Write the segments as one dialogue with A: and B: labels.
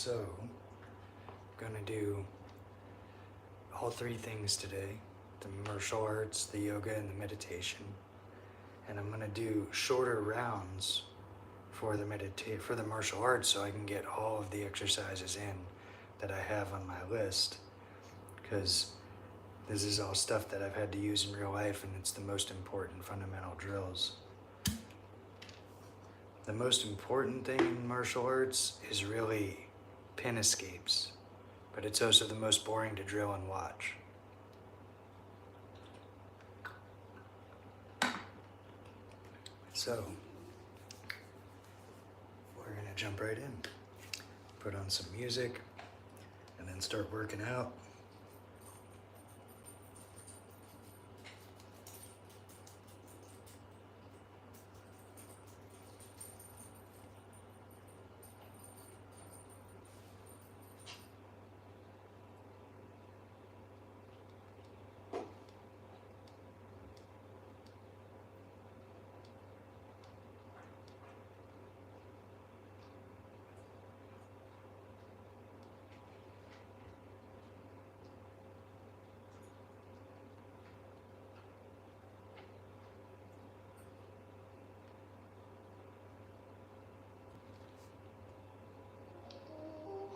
A: So, I'm gonna do all three things today: the martial arts, the yoga, and the meditation. And I'm gonna do shorter rounds for the martial arts, so I can get all of the exercises in that I have on my list. Because this is all stuff that I've had to use in real life, and it's the most important fundamental drills. The most important thing in martial arts is really pin escapes, but it's also the most boring to drill and watch. So, we're gonna jump right in. Put on some music, and then start working out.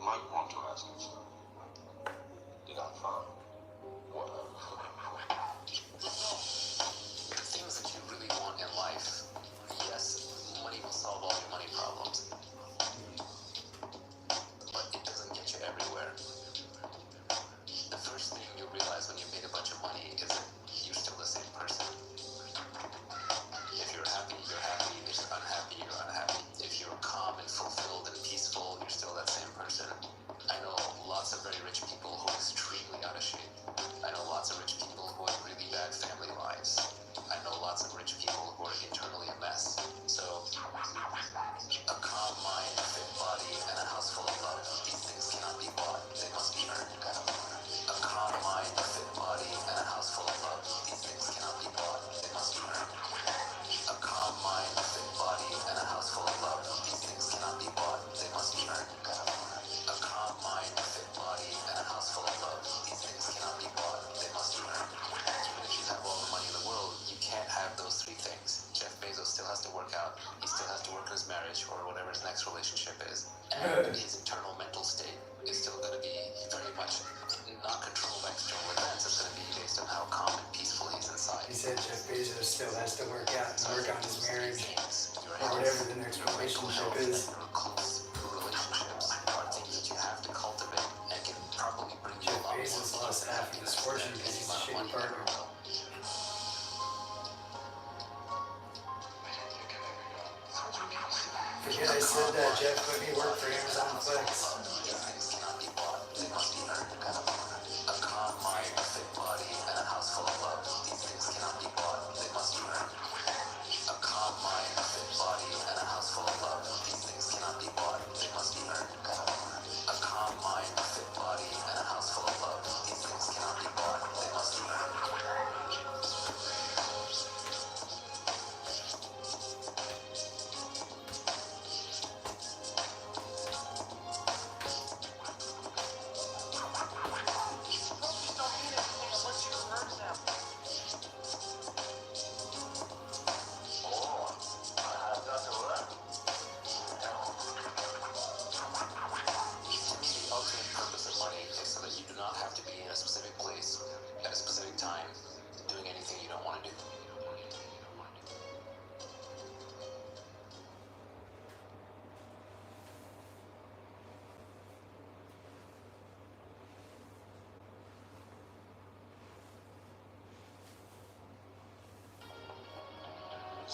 B: Might want to ask you, did I find what the things that you really want in life? Yes, money will solve all your money problems, but it doesn't get you everywhere. The first thing you realize when you made a bunch of money is that you're still the same person. If you're happy, you're happy. If you're unhappy, you're unhappy. If you're calm and fulfilled and peaceful, you're still that same person. I know lots of very rich people who are extremely out of shape. I know lots of rich people who have really bad family lives. I know lots of rich people who are internally a mess. So, a calm mind, a fit body, and a house full of love. These things cannot be bought. They must be earned. A calm mind, a fit body, and a house full of love. These things cannot be bought. They must be earned. A calm mind, a fit body, and a house full of love. These things cannot be bought. They must be earned. A calm mind, a fit body, and a house full of love. These things cannot be bought. They must be earned. Even if you have all the money in the world, you can't have those three things. Jeff Bezos still has to work out. He still has to work on his marriage or whatever his next relationship is. And his internal mental state is still going to be very much not controlled by external events. It's going to be based on how calm and peaceful he is inside.
A: He said Jeff Bezos still has to work out and work on his marriage, or whatever the next relationship is.
B: Close relationships are things that you have to cultivate and can probably bring you a lot more.
A: Bezos lost half of his fortune because he's a shitty partner. Forget I said that, Jeff. Let me work for Amazon Flex.
B: These things cannot be bought. They must be earned. A calm mind, a fit body, and a house full of love. These things cannot be bought. They must be earned. A calm mind, a fit body, and a house full of love. These things cannot be bought. They must be earned. A calm mind, a fit body, and a house full of love. These things cannot be bought. They must be earned.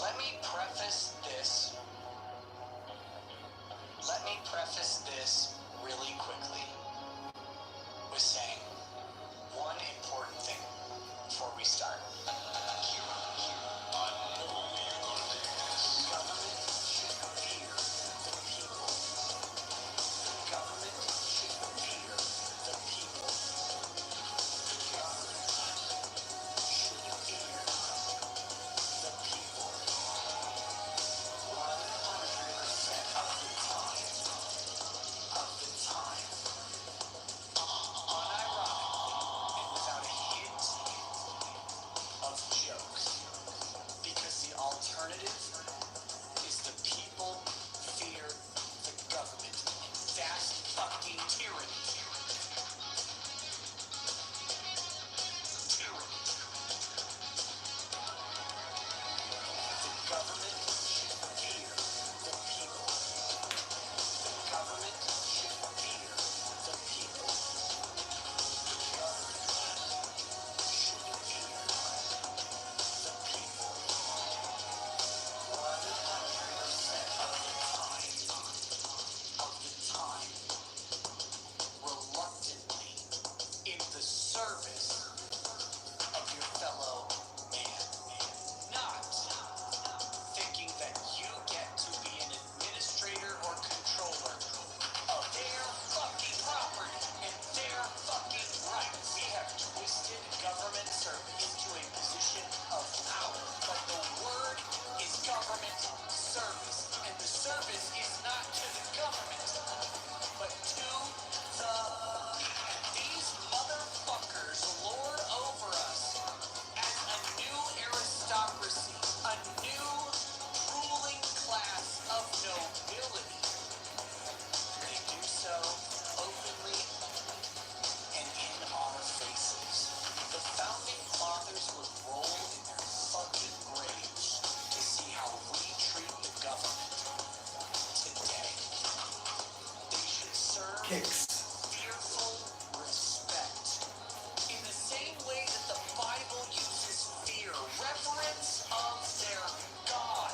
C: Let me preface this really quickly with saying one important thing before we start. Government should fear the people. Government should fear the people. Government should fear the people. 100% of the time.
A: kicks.
C: Fearful respect. In the same way that the Bible uses fear, reverence of their God.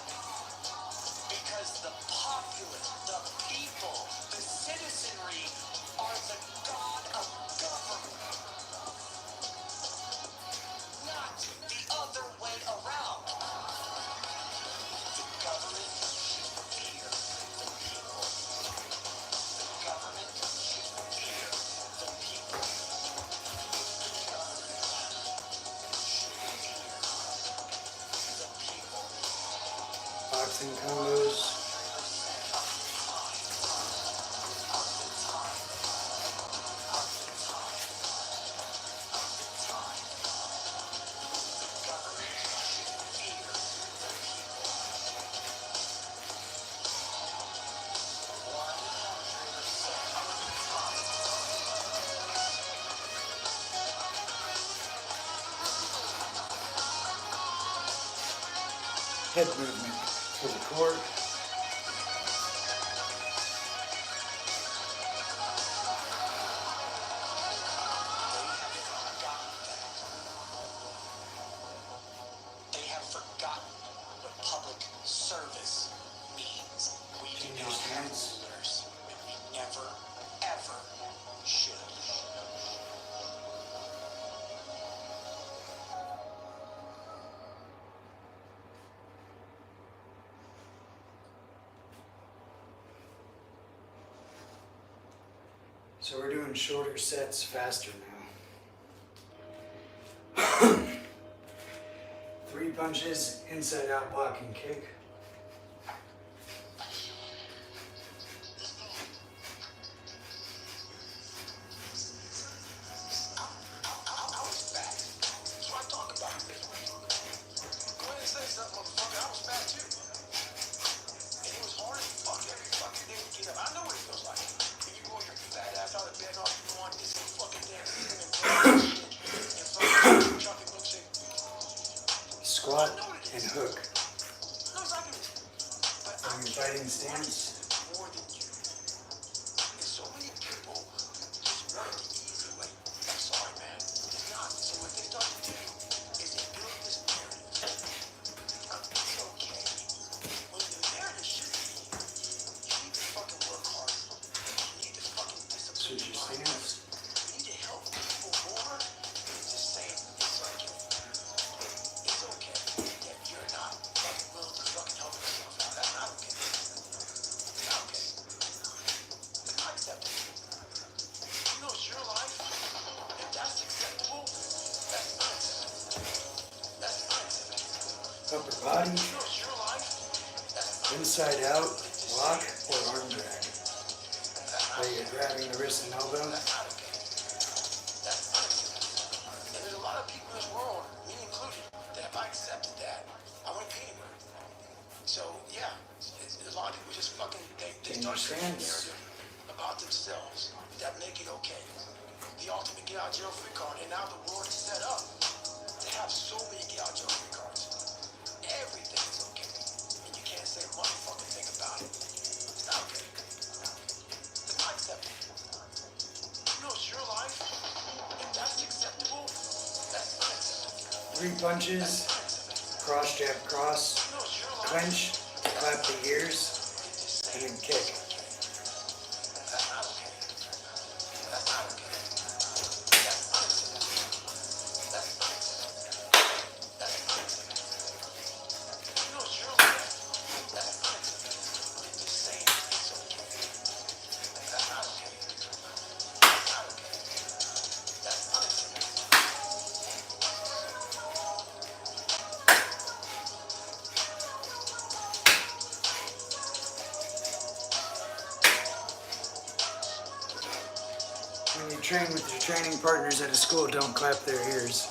C: Because the populace, the people, the citizenry are the God of government. Not the other way around. The government should fear the people. The government should fear the people. The government should fear the people.
A: Boxing combos. Head movement for the core.
C: They have forgotten what public service means. We do
A: Change
C: not
A: your
C: have
A: stance.
C: rulers, and we never, ever should.
A: So we're doing shorter sets faster now. 3 punches, inside out block and kick.
C: I was fat. That's what I talk about. Go ahead and say something, motherfucker. I was fat too. And it was hard as fuck every fucking day to get up. I know what it feels like. When you roll your fat ass out of bed and all you want is some fucking damn eating and shit. And fucking chocolate milkshake.
A: Squat and hook.
C: No, it's not gonna. But
A: On your fighting stance.
C: more than you. And so many people just want the easy way. I'm sorry, man. It's not. So what they start to do is they build this narrative. It's okay. When the narrative should be, you need to fucking work hard. You need to fucking discipline
A: Switch
C: your
A: your
C: mind.
A: stance.
C: You need to help people more than just saying it's okay. It's okay that you're not fucking willing to fucking help yourself out. That's not okay. It's not okay. It's not acceptable. You know it's your life. If that's acceptable, that's unacceptable. That's unacceptable.
A: Upper body,
C: You know it's your life. That's
A: inside out, block or arm drag.
C: That's
A: Where you're grabbing the wrist and elbow.
C: not okay. That's unacceptable. And there's a lot of people in this world, me included, that if I accepted that, I wouldn't be anywhere. So yeah, a lot of people just fucking they
A: Change
C: start
A: your
C: creating a
A: stance.
C: narrative about themselves that make it okay. The ultimate get out of jail free card, and now the world is set up to have so many get out of jail free cards. Everything is okay, and you can't say a motherfucking thing about it. It's not okay. It's not acceptable. You know it's your life. If that's acceptable, that's unacceptable.
A: 3 punches, cross jab cross,
C: You know it's your life.
A: clench, clap the ears, and then kick.
C: That's not okay. That's not okay. That's unacceptable. That's unacceptable. That's unacceptable. You know it's your life. That's unacceptable. And just saying it's okay. That's not okay. That's not okay. That's unacceptable.
A: When you train with your training partners at a school, don't clap their ears.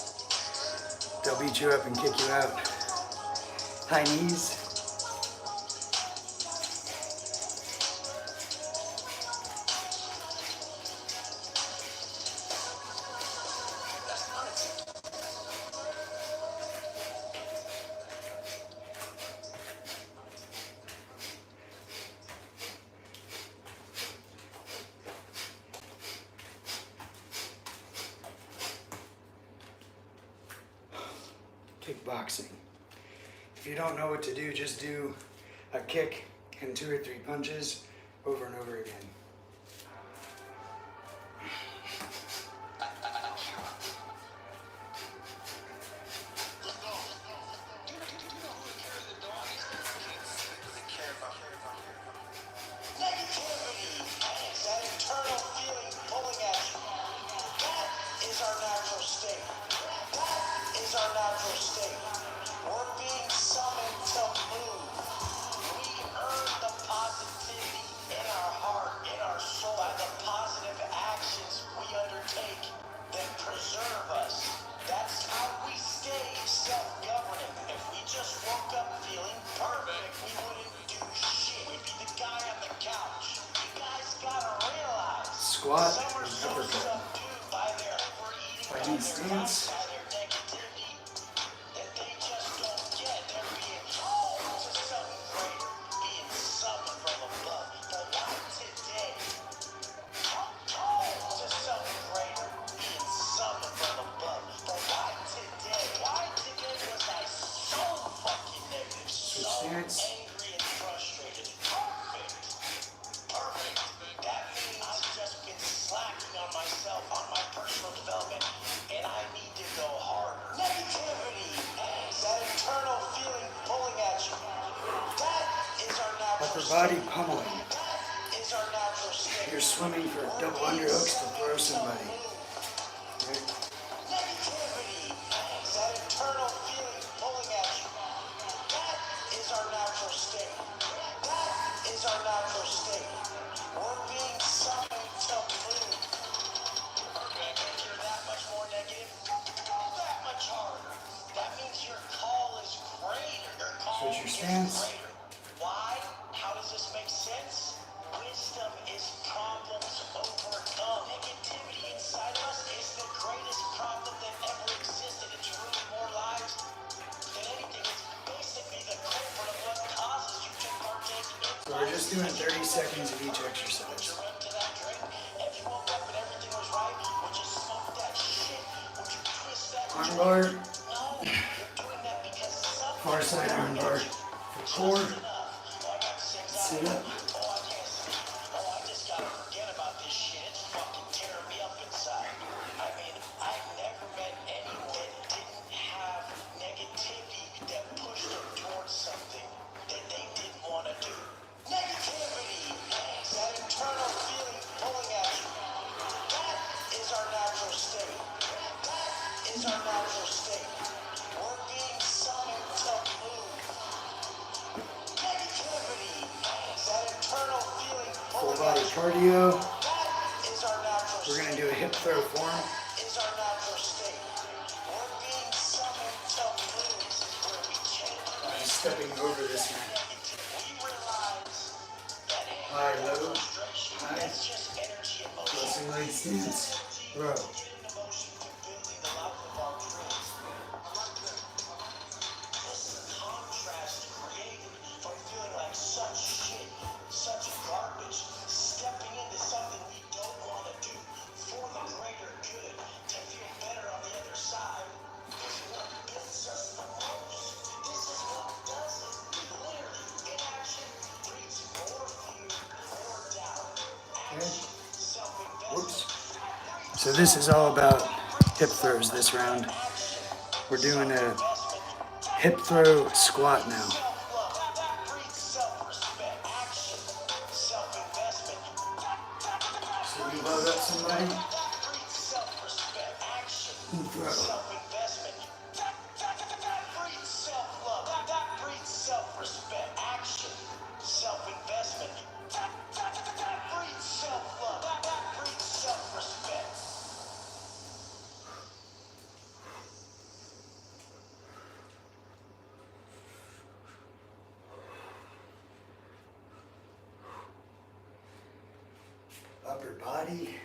A: They'll beat you up and kick you out. High knees.
C: That's unacceptable.
A: kickboxing. If you don't know what to do, just do a kick and 2 or 3 punches over and over again.
C: Negativity, that internal feeling pulling at you. That is our natural state. That is our natural state. We're being summoned to move. We earn the positivity in our heart, in our soul, by the positive actions we undertake that preserve us. That's how we stay self-governing. If we just woke up feeling perfect, we wouldn't do shit. We'd be the guy on the couch. You guys gotta realize.
A: Squat
C: some are
A: and
C: so
A: uppercut.
C: subdued by their overeating,
A: By
C: by
A: doing
C: their
A: stance.
C: by their negativity, that they just don't get. They're being called to something greater, being summoned from above. But why today? Called to something greater, being summoned from above. But why today? Why today was I so fucking negative, so
A: stance.
C: angry and frustrated? Perfect. Perfect. That means I've just been slacking on myself, on my personal development, and I need to go harder. Negativity, that internal feeling pulling at you. That is our natural
A: Upper
C: state.
A: body pummeling.
C: That is our natural state.
A: You're swimming for double underhooks to throw somebody. Right?
C: Negativity, that internal feeling pulling at you. That is our natural state. That is our natural state. We're being summoned to move. If you're that much more negative, go that much harder. That means your call is greater. Your call
A: Switch your
C: is
A: stance.
C: greater. Why? How does this make sense? Wisdom is problems overcome. Negativity inside of us is the greatest problem that ever existed. It's ruined more lives than anything. It's basically the culprit of what causes you to partake in.
A: So we're just doing 30 seconds of each
C: Would
A: exercise.
C: you run to that drink? If you woke up and everything was right, would you smoke that shit? Would you twist that
A: Arm
C: joint?
A: bar,
C: No, you're doing that because something
A: far side arm bar. For core, sit up.
C: Oh, I can't sleep. Oh, I just gotta forget about this shit. It's fucking tearing me up inside. I mean, I've never met anyone that didn't have negativity that pushed them towards something that they didn't want to do. Negativity, that internal feeling pulling at you. That is our natural state. That is our natural state. We're being summoned to move. Negativity, that internal feeling
A: Full
C: pulling
A: body
C: at you.
A: cardio.
C: That is our natural
A: We're going to
C: state.
A: do a hip throw form.
C: Is our natural state. We're being summoned to move where we change
A: I'm stepping over this man.
C: we realize that
A: High, low,
C: frustration,
A: high.
C: that's just energy and motion.
A: Pressing leg stance. Row.
C: Get into motion to building the life of our dreams. This is a contrast created from feeling like such shit, such garbage, stepping into something we don't want to do for the greater good, to feel better on the other side. This is what builds us the most. This is what does it. Literally, inaction breeds more fear, more doubt. Action, self-investment.
A: Whoops. So this is all about hip throws this round. We're doing a hip throw squat now.
C: Self-love, that breeds self-respect. Action, self-investment.
A: So you load up somebody,
C: That breeds self-respect. Action,
A: and throw.
C: self-investment. That breeds self-love. That breeds self-respect. Action, self-investment. That breeds self-love. That breeds self-respect.
A: Upper body.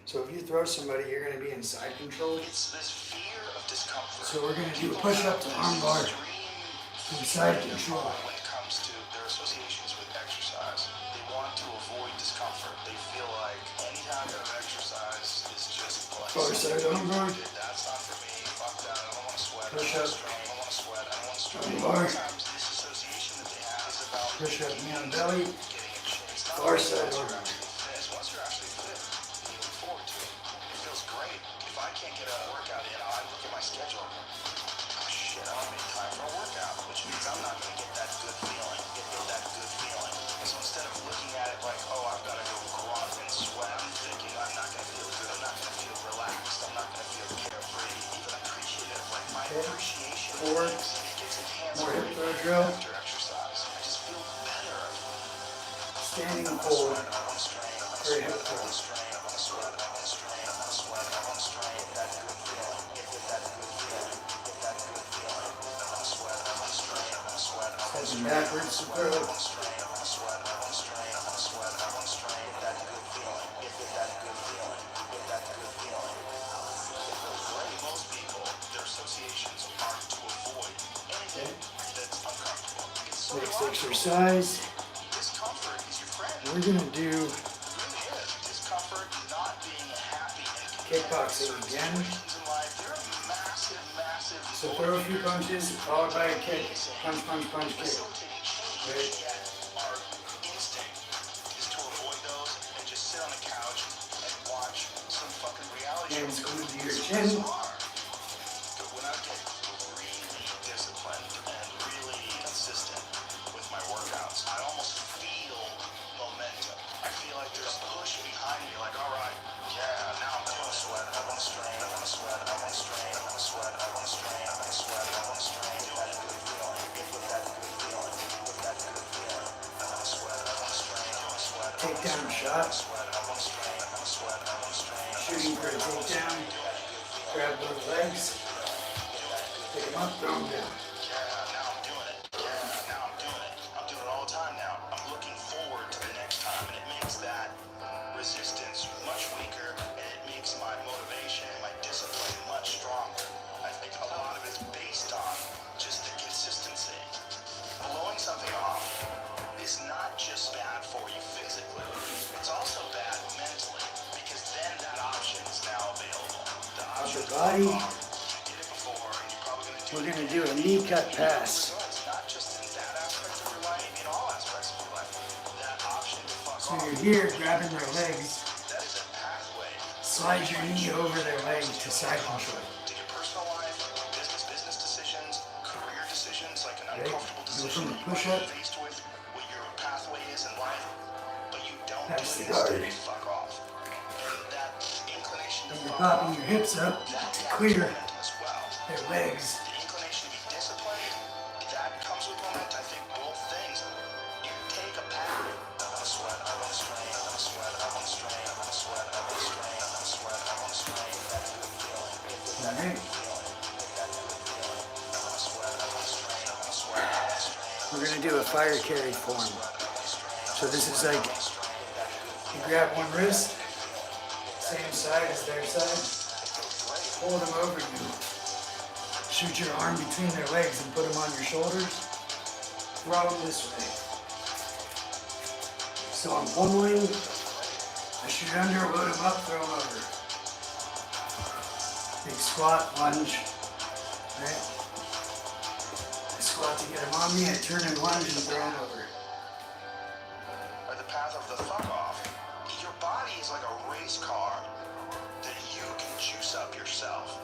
A: So if you throw somebody, you're going to be in side control.
C: It's this fear of discomfort.
A: So we're going to do a push-up to arm bar in side control.
C: When it comes to their associations with exercise, they want to avoid discomfort. They feel like any time of exercise is just like
A: Far side arm bar.
C: that's not
A: Push up. More. Push up, knee on belly. Far side over.
C: Once you're actually fit, you look forward to it. It feels great. If I can't get a workout in, I look at my schedule. Oh shit, I don't make time for a workout, which means I'm not going to get that good feeling. So instead of looking at it like, oh, I've got to go grunt and sweat, I'm thinking I'm not going to feel good. I'm not going to feel relaxed. I'm not going to feel carefree, even appreciative. Like my appreciation
A: Forward.
C: gets enhanced
A: More hip throw drill.
C: after exercise. I just feel better.
A: Standing forward. Very hip throw. Stepping backwards to throw.
C: Most people, their associations are to avoid anything that's uncomfortable. It's
A: Next exercise.
C: discomfort is your friend.
A: We're gonna do
C: It really is. Discomfort, not being happy and
A: kickboxing again.
C: situations in life, they're a massive
A: So throw a few punches, followed by a kick. Punch, punch, punch, kick.
C: facilitating change.
A: Right.
C: Yet our instinct is to avoid those and just sit on the couch and watch some fucking reality show.
A: Hands glued to your chin.
C: But when I get really disciplined and really consistent with my workouts, I almost feel momentum. I feel like there's a push behind me, like, all right, yeah, now I'm gonna sweat, I wanna strain, I wanna sweat, I wanna strain, I wanna sweat, I wanna strain, I wanna sweat, I wanna strain. Get that good feeling, get that good feeling, get that good feeling. I wanna sweat, I wanna strain, I wanna sweat, I wanna
A: Takedown shot.
C: sweat, I wanna strain, I wanna sweat, I wanna strain.
A: Shooting for a takedown. Grab those legs. Pick them up, throw them down.
C: Yeah, now I'm doing it. Yeah, now I'm doing it. I'm doing it all the time now. I'm looking forward to the next time, and it makes that resistance much weaker, and it makes my motivation and my discipline much stronger. I think a lot of it's based on just the consistency. Blowing something off is not just bad for you physically, it's also bad mentally, because then that option is now available. The option
A: Upper body.
C: you did it before, and you're probably going to do
A: We're
C: it
A: gonna do a knee cut pass.
C: it's not just in that aspect of your life, in all aspects of your life. That option to fuck
A: So
C: off,
A: you're here grabbing their legs.
C: that is a pathway
A: Slide your knee over their leg to side control.
C: to your personal life, business decisions, career decisions, like an
A: Okay.
C: uncomfortable
A: Do
C: decision
A: some
C: that you might
A: push-up.
C: be faced with, what your pathway is in life, but you don't do
A: That's
C: it
A: the
C: instead,
A: guard.
C: you fuck off. And that inclination to
A: And you're
C: fuck
A: popping
C: off,
A: your hips up
C: that
A: to
C: happens
A: clear
C: momentum as well.
A: their legs.
C: The inclination to be disciplined, that comes with momentum. I think both things. You take a path. I want to sweat, I want to strain, I want to sweat, I want to strain, I want to sweat, I want to strain, I want to sweat, I want to strain. That good feeling. Get that
A: Alright.
C: good feeling. Get that good feeling. I want to sweat, I want to strain, I want to sweat, I want to strain.
A: We're gonna do a fire carry form. So this is like, you grab one wrist, same side as their side, pull them over you. Shoot your arm between their legs and put them on your shoulders. Throw them this way. So I'm pummeling, I shoot under, load them up, throw them over. Big squat, lunge, right? I squat to get them on me, I turn and lunge and throw them over.
C: Or the path of the fuck off. Your body is like a race car that you can juice up yourself.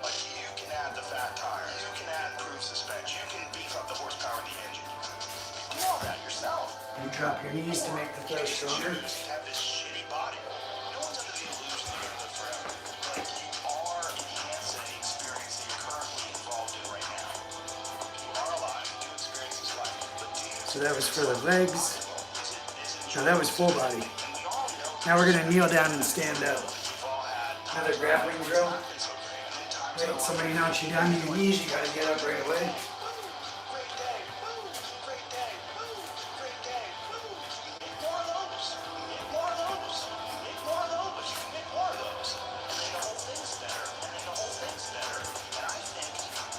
C: Like you can add the fat tires, you can add improved suspension, you can beef up the horsepower of the engine. Do all that yourself.
A: You drop your knees to make the throw stronger.
C: You have this shitty body. No one's under the illusion that you're gonna live forever. Like you are enhancing the experience that you're currently involved in right now. You are alive, you do experience this life, but do you
A: So that was for the legs.
C: is it
A: No, that was full body.
C: and we all know
A: Now we're gonna kneel down and stand up.
C: we've all had
A: Another grappling drill.
C: been so great, and then times
A: Right, somebody knocks you down to your knees, you gotta get up right away.
C: great day, woo, great day, woo, great day, woo. Make more of those, make more of those, make more of those, you can make more of those. And then the whole thing's better, and then the whole thing's better. And I think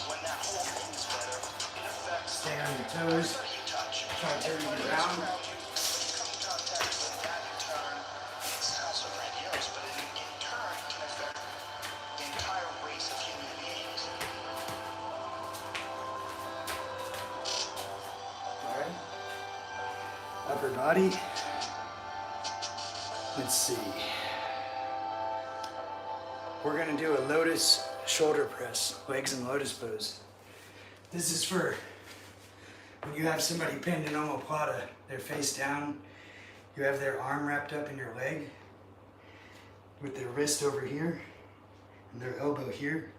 C: when that whole thing's better, it affects
A: Stay on your toes.
C: everybody you touch.
A: Try turning it around.
C: Around you, when you come in contact with that in turn, it sounds so grandiose, but in turn can affect the entire race of human beings.
A: upper body. Let's see. We're gonna do a lotus shoulder press, legs in lotus pose. This is for when you have somebody pinned in omoplata, they're face down, you have their arm wrapped up in your leg with their wrist over here and their elbow here.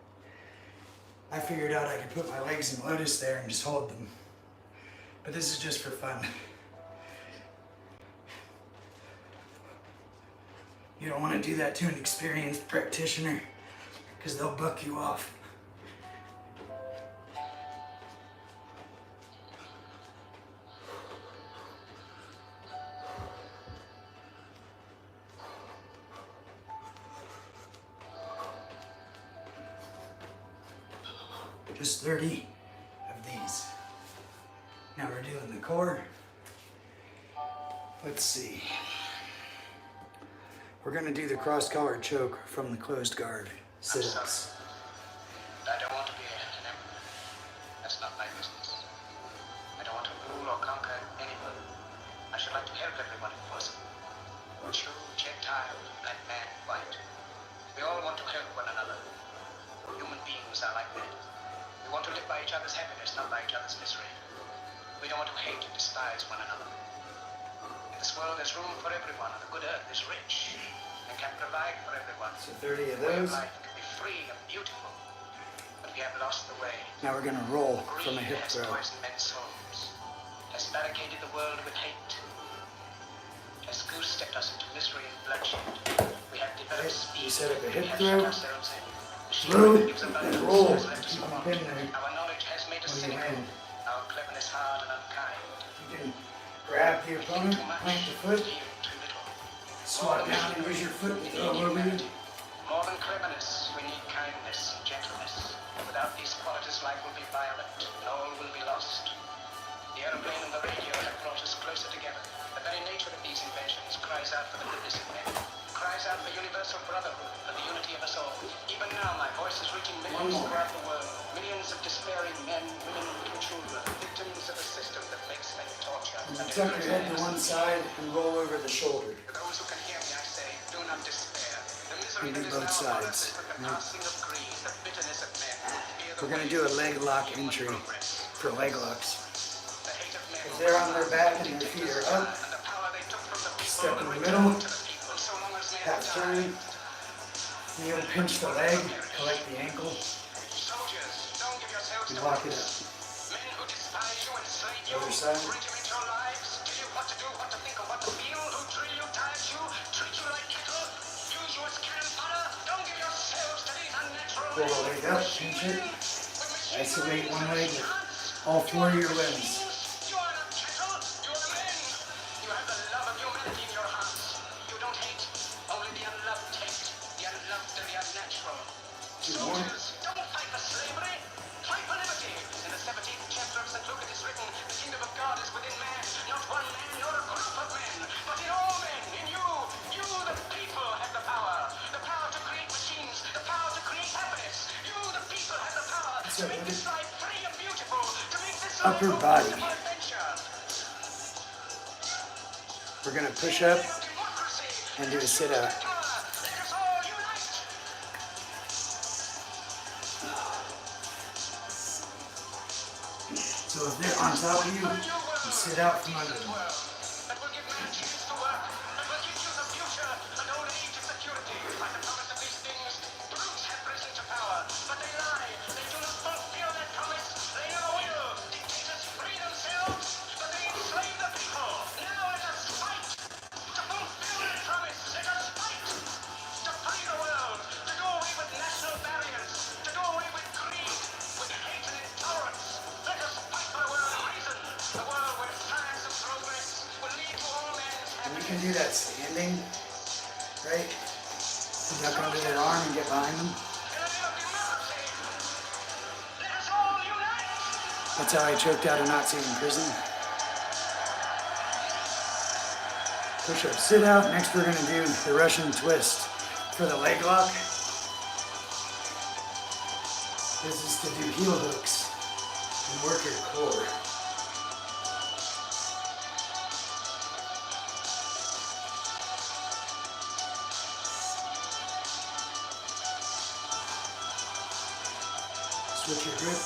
A: I figured out I could put my legs in lotus there and just hold them. But this is just for fun. You don't want to do that to an experienced practitioner because they'll buck you off. Just 30 of these. Now we're doing the core. Let's see. We're gonna do the cross-collar choke from the closed guard sit-ups.
C: I don't want to be an emperor. That's not my business. I don't want to rule or conquer anybody. I should like to help everyone if possible. Jew, Gentile, black man, white. We all want to help one another. Human beings are like that. We want to live by each other's happiness, not by each other's misery. We don't want to hate and despise one another. In this world, there's room for everyone, and the good earth is rich and can provide for everyone.
A: So 30 of
C: The way of
A: those.
C: life can be free and beautiful, but we have lost the way.
A: Now we're gonna roll from a
C: Greed
A: hip
C: has
A: throw.
C: poisoned men's souls, has barricaded the world with hate, has goose-stepped us into misery and bloodshed. We have developed speed.
A: You set up a hip
C: We have
A: throw.
C: shut ourselves in. The
A: Throw
C: shield that gives abundance
A: and roll.
C: has left us
A: Keep them
C: want.
A: in there.
C: Our knowledge has made us
A: When you
C: cynical.
A: land.
C: Our cleverness hard and unkind.
A: You can grab the opponent,
C: Too much,
A: plant the foot,
C: yield too little.
A: squat down and use your foot to throw over you.
C: More than cleverness, we need kindness and gentleness. Without these qualities, life will be violent, and all will be lost. The aeroplane and the radio have brought us closer together. The very nature of these inventions cries out for the goodness of men, cries out for universal brotherhood, for the unity of us all. Even now, my voice is reaching millions throughout the world. Millions of despairing men, women, and little children, victims of a system that makes men torture.
A: You
C: and
A: tuck
C: imprisons
A: your head to
C: innocent
A: one side and roll over the shoulder.
C: For those who can hear me, I say, do not despair. The misery
A: And do
C: that is
A: both
C: now upon us
A: sides.
C: is but the passing of greed, the bitterness of men. Fear the
A: We're gonna
C: waves
A: do a
C: of
A: leg lock
C: human
A: entry
C: progress.
A: for leg locks.
C: The hate of men
A: If they're on their back and their feet are up,
C: and the power they took from the people
A: step in
C: will
A: the
C: return
A: middle,
C: to the people. And so long as men
A: half
C: die,
A: turn, kneel, pinch the leg, collect the ankle,
C: soldiers, don't give yourselves
A: and
C: to
A: lock it
C: violence.
A: up.
C: Men who despise you, enslave you,
A: Other side.
C: regiment your lives, tell you what to do, what to think, or what to feel, who drill you, diet you, treat you like cattle, use you as cannon fodder. Don't give yourselves to these unnatural
A: Pull the leg up, pinch it, isolate one leg with all four of your limbs.
C: You are not cattle, you are men. You have the love of humanity in your hearts. You don't hate, only the unloved hate, the unloved and the unnatural.
A: Two more.
C: Soldiers, don't fight for slavery, fight for liberty. In the 17th chapter of St. Luke it is written, the kingdom of God is within man, not one man nor a group of men, but in all men, in you. You, the people, have the power to create machines, the power to create happiness. You, the people, have the power to make this life free and beautiful, to make this life
A: Upper
C: a
A: body.
C: wonderful adventure.
A: We're gonna push up
C: Democracy,
A: and do a sit up.
C: power, let us all unite.
A: So if they're on top of you, you sit out from under them.
C: That will give man a chance to work, that will give you the future, an old age of security. By the promise of these things, brutes have risen to power, but they lie. They do not fulfill that promise. They never will. Dictators free themselves, but they enslave the people. Now let us fight to fulfill that promise. Let us fight to free the world, to do away with national barriers, to do away with greed, with hate and intolerance. Let us fight for a world of reason, a world where science and progress will lead to all men's
A: And you
C: happiness.
A: can do that standing, right? Duck under their arm and get behind them.
C: In the name of democracy, let us all unite.
A: That's how I choked out a Nazi in prison. Push up, sit out. Next we're gonna do the Russian twist for the leg lock. This is to do heel hooks and work your core. Switch your grip.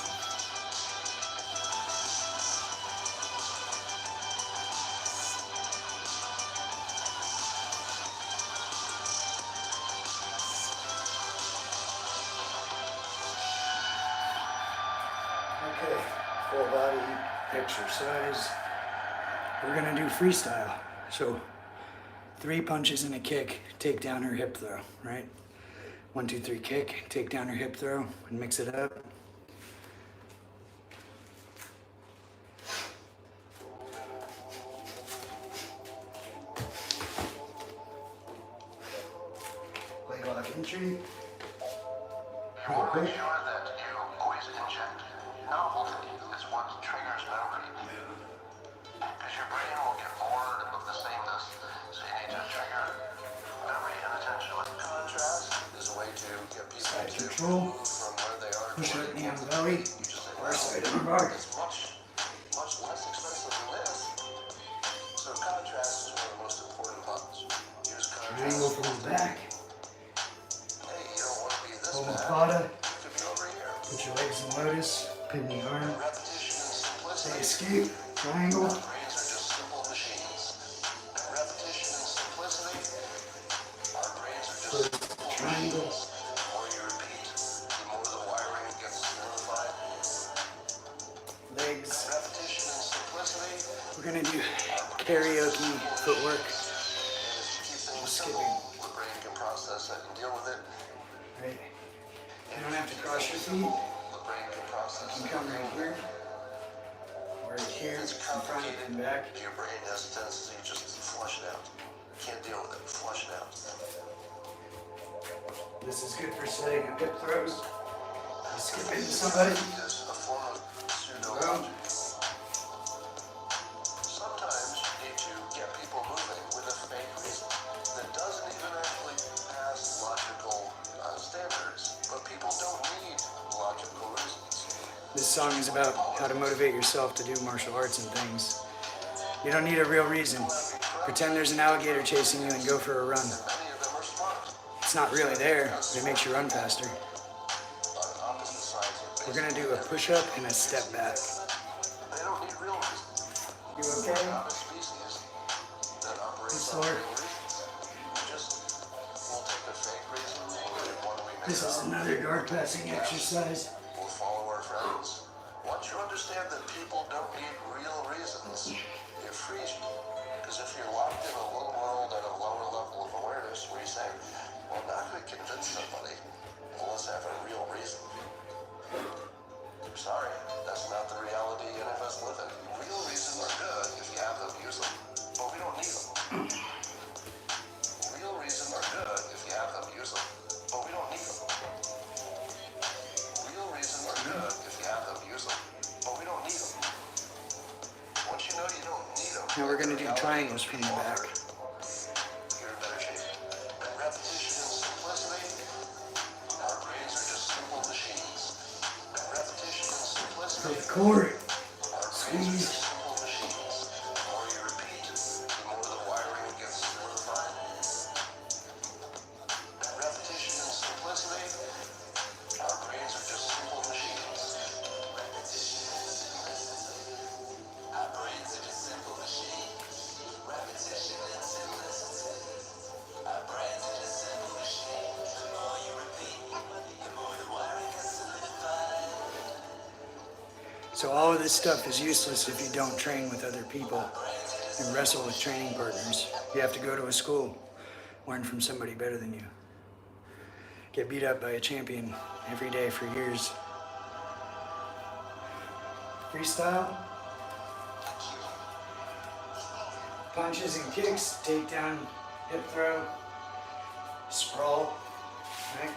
A: Okay, full body exercise. We're gonna do freestyle. So 3 punches and a kick, take down her hip throw, right? 1, 2, 3 kick, take down her hip throw, and mix it up. Leg lock entry.
D: You want to make sure that you always inject novelty is what triggers memory. Because your brain will get bored of the sameness. So you need to trigger memory and attention.
B: Contrast is a way to get people
A: Side
B: to
A: control.
B: move from where they are
A: Push
B: to
A: up,
B: where
A: knee
B: they
A: on
B: want to
A: belly.
B: be. You just say,
A: Far
B: well,
A: side arm bar.
B: it's much less expensive than this. So contrast is one of the most important buttons. Use
A: Triangle
B: contrast.
A: from the back.
B: Hey, you don't want to be this bad.
A: Omoplata.
B: You could be over here.
A: Put your legs in lotus. Pin the arm.
B: Repetition and simplicity.
A: Say escape. Triangle.
B: Our brains are just simple machines. Repetition and simplicity. Our brains are just simple
A: Triangle.
B: machines. The more you repeat, the more the wiring gets solidified.
A: Legs.
B: Repetition and simplicity.
A: We're gonna do karaoke footwork.
B: And if you keep things
A: Skipping.
B: simple, the brain can process it and deal with it.
A: Right. You don't have to cross your feet.
B: The brain can process
A: You
B: it.
A: can come right here. Or here,
B: It's
A: in front
B: complicated.
A: and back.
B: Your brain has a tendency to just flush it out. Can't deal with it. Flush it out.
A: This is good for setting up hip throws. You skip into somebody.
B: There's a form of pseudo
A: Boom.
B: logic. Sometimes you need to get people moving with a fake reason that doesn't even actually pass logical standards. But people don't need logical reasons.
A: This song is about how to motivate yourself to do martial arts and things. You don't need a real reason. Pretend there's an alligator chasing you and go for a run.
B: And many of them are smart.
A: It's not really there, but it makes you run faster.
B: On opposite sides of
A: We're gonna do a push-up and a step back.
B: They don't need real reasons.
A: You
B: We're
A: okay?
B: not a species that operates on
A: Lord.
B: real reasons. We just will take a fake reason, we'll get one we make
A: This is
B: up.
A: another guard passing exercise.
B: We'll follow our friends. Once you understand that people don't need real reasons, it frees you. Because if you're locked in a little world at a lower level of awareness where you say, well, I'm not going to convince somebody unless I have a real reason. I'm sorry, that's not the reality any of us live in. Real reasons are good if you have them, use them. But we don't need them. Real reasons are good if you have them, use them. But we don't need them. Real reasons are good if you have them, use them. But we don't need them. Once you know you don't need them.
A: Now we're gonna do triangles from the back.
B: You're in better shape. And repetition and simplicity. Our brains are just simple machines. And repetition and
A: For
B: simplicity.
A: the core.
B: Our brains are
A: Squeeze.
B: just simple machines. The more you repeat, the more the wiring gets solidified. And repetition and simplicity. Our brains are just simple machines. Repetition and simplicity. Our brains are just simple machines. Repetition and simplicity. Our brains are just simple machines. The more you repeat, the more the wiring gets solidified.
A: So all of this stuff is useless if you don't train with other people and wrestle with training partners. You have to go to a school, learn from somebody better than you. Get beat up by a champion every day for years. Freestyle. Punches and kicks, takedown, hip throw, sprawl, right?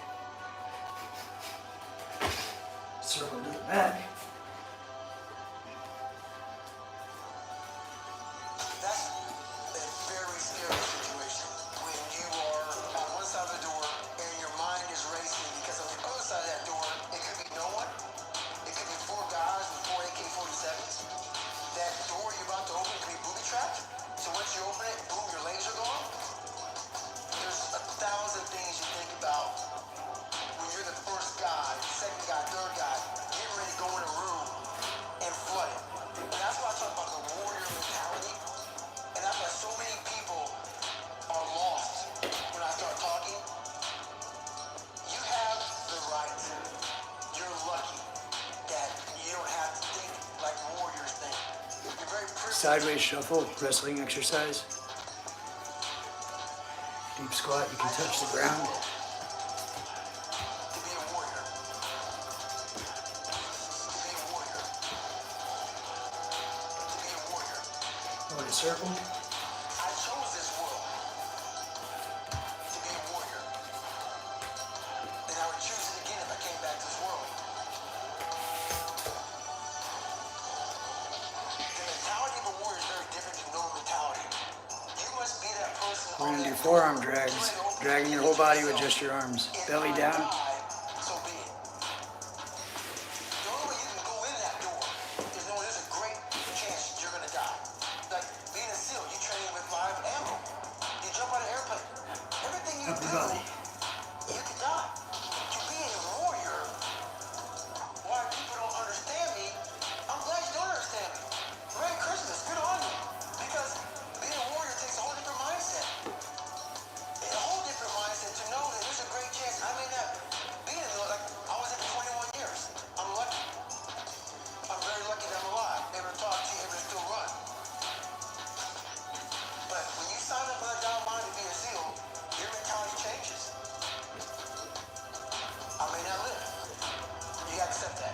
A: Circle to the back.
C: That's a very scary situation when you are on one side of the door and your mind is racing because on the other side of that door, it could be no one. It could be 4 guys with 4 AK-47s. That door you're about to open could be booby trapped. So once you open it, boom, your legs are gone. There's 1,000 things you think about when you're the first guy, second guy, third guy.
A: sideways shuffle, wrestling exercise. Deep squat, you can touch the ground.
C: To be a warrior. To be a warrior. To be a warrior.
A: Go in a circle.
C: I chose this world to be a warrior. And I would choose it again if I came back to this world. The mentality of a warrior is very different from normal mentality. You must be that person.
A: We're gonna do forearm drags, dragging your whole body with just your arms. Belly down.
C: So be it. The only way you can go in that door is knowing there's a great chance you're gonna die. Like being a SEAL, you train with live ammo. You jump on an airplane. Everything you
A: Upper
C: do,
A: body.
C: you could die. To be a warrior, why people don't understand me, I'm glad you don't understand me. Merry Christmas, good on you. Because being a warrior takes a whole different mindset. A whole different mindset to know that there's a great chance I may not be in the, like, I was in for 21 years. I'm lucky. I'm very lucky that I'm alive, able to talk to you, able to still run. But when you sign up for that job line to be a SEAL, your mentality changes. I may not live. You gotta accept that.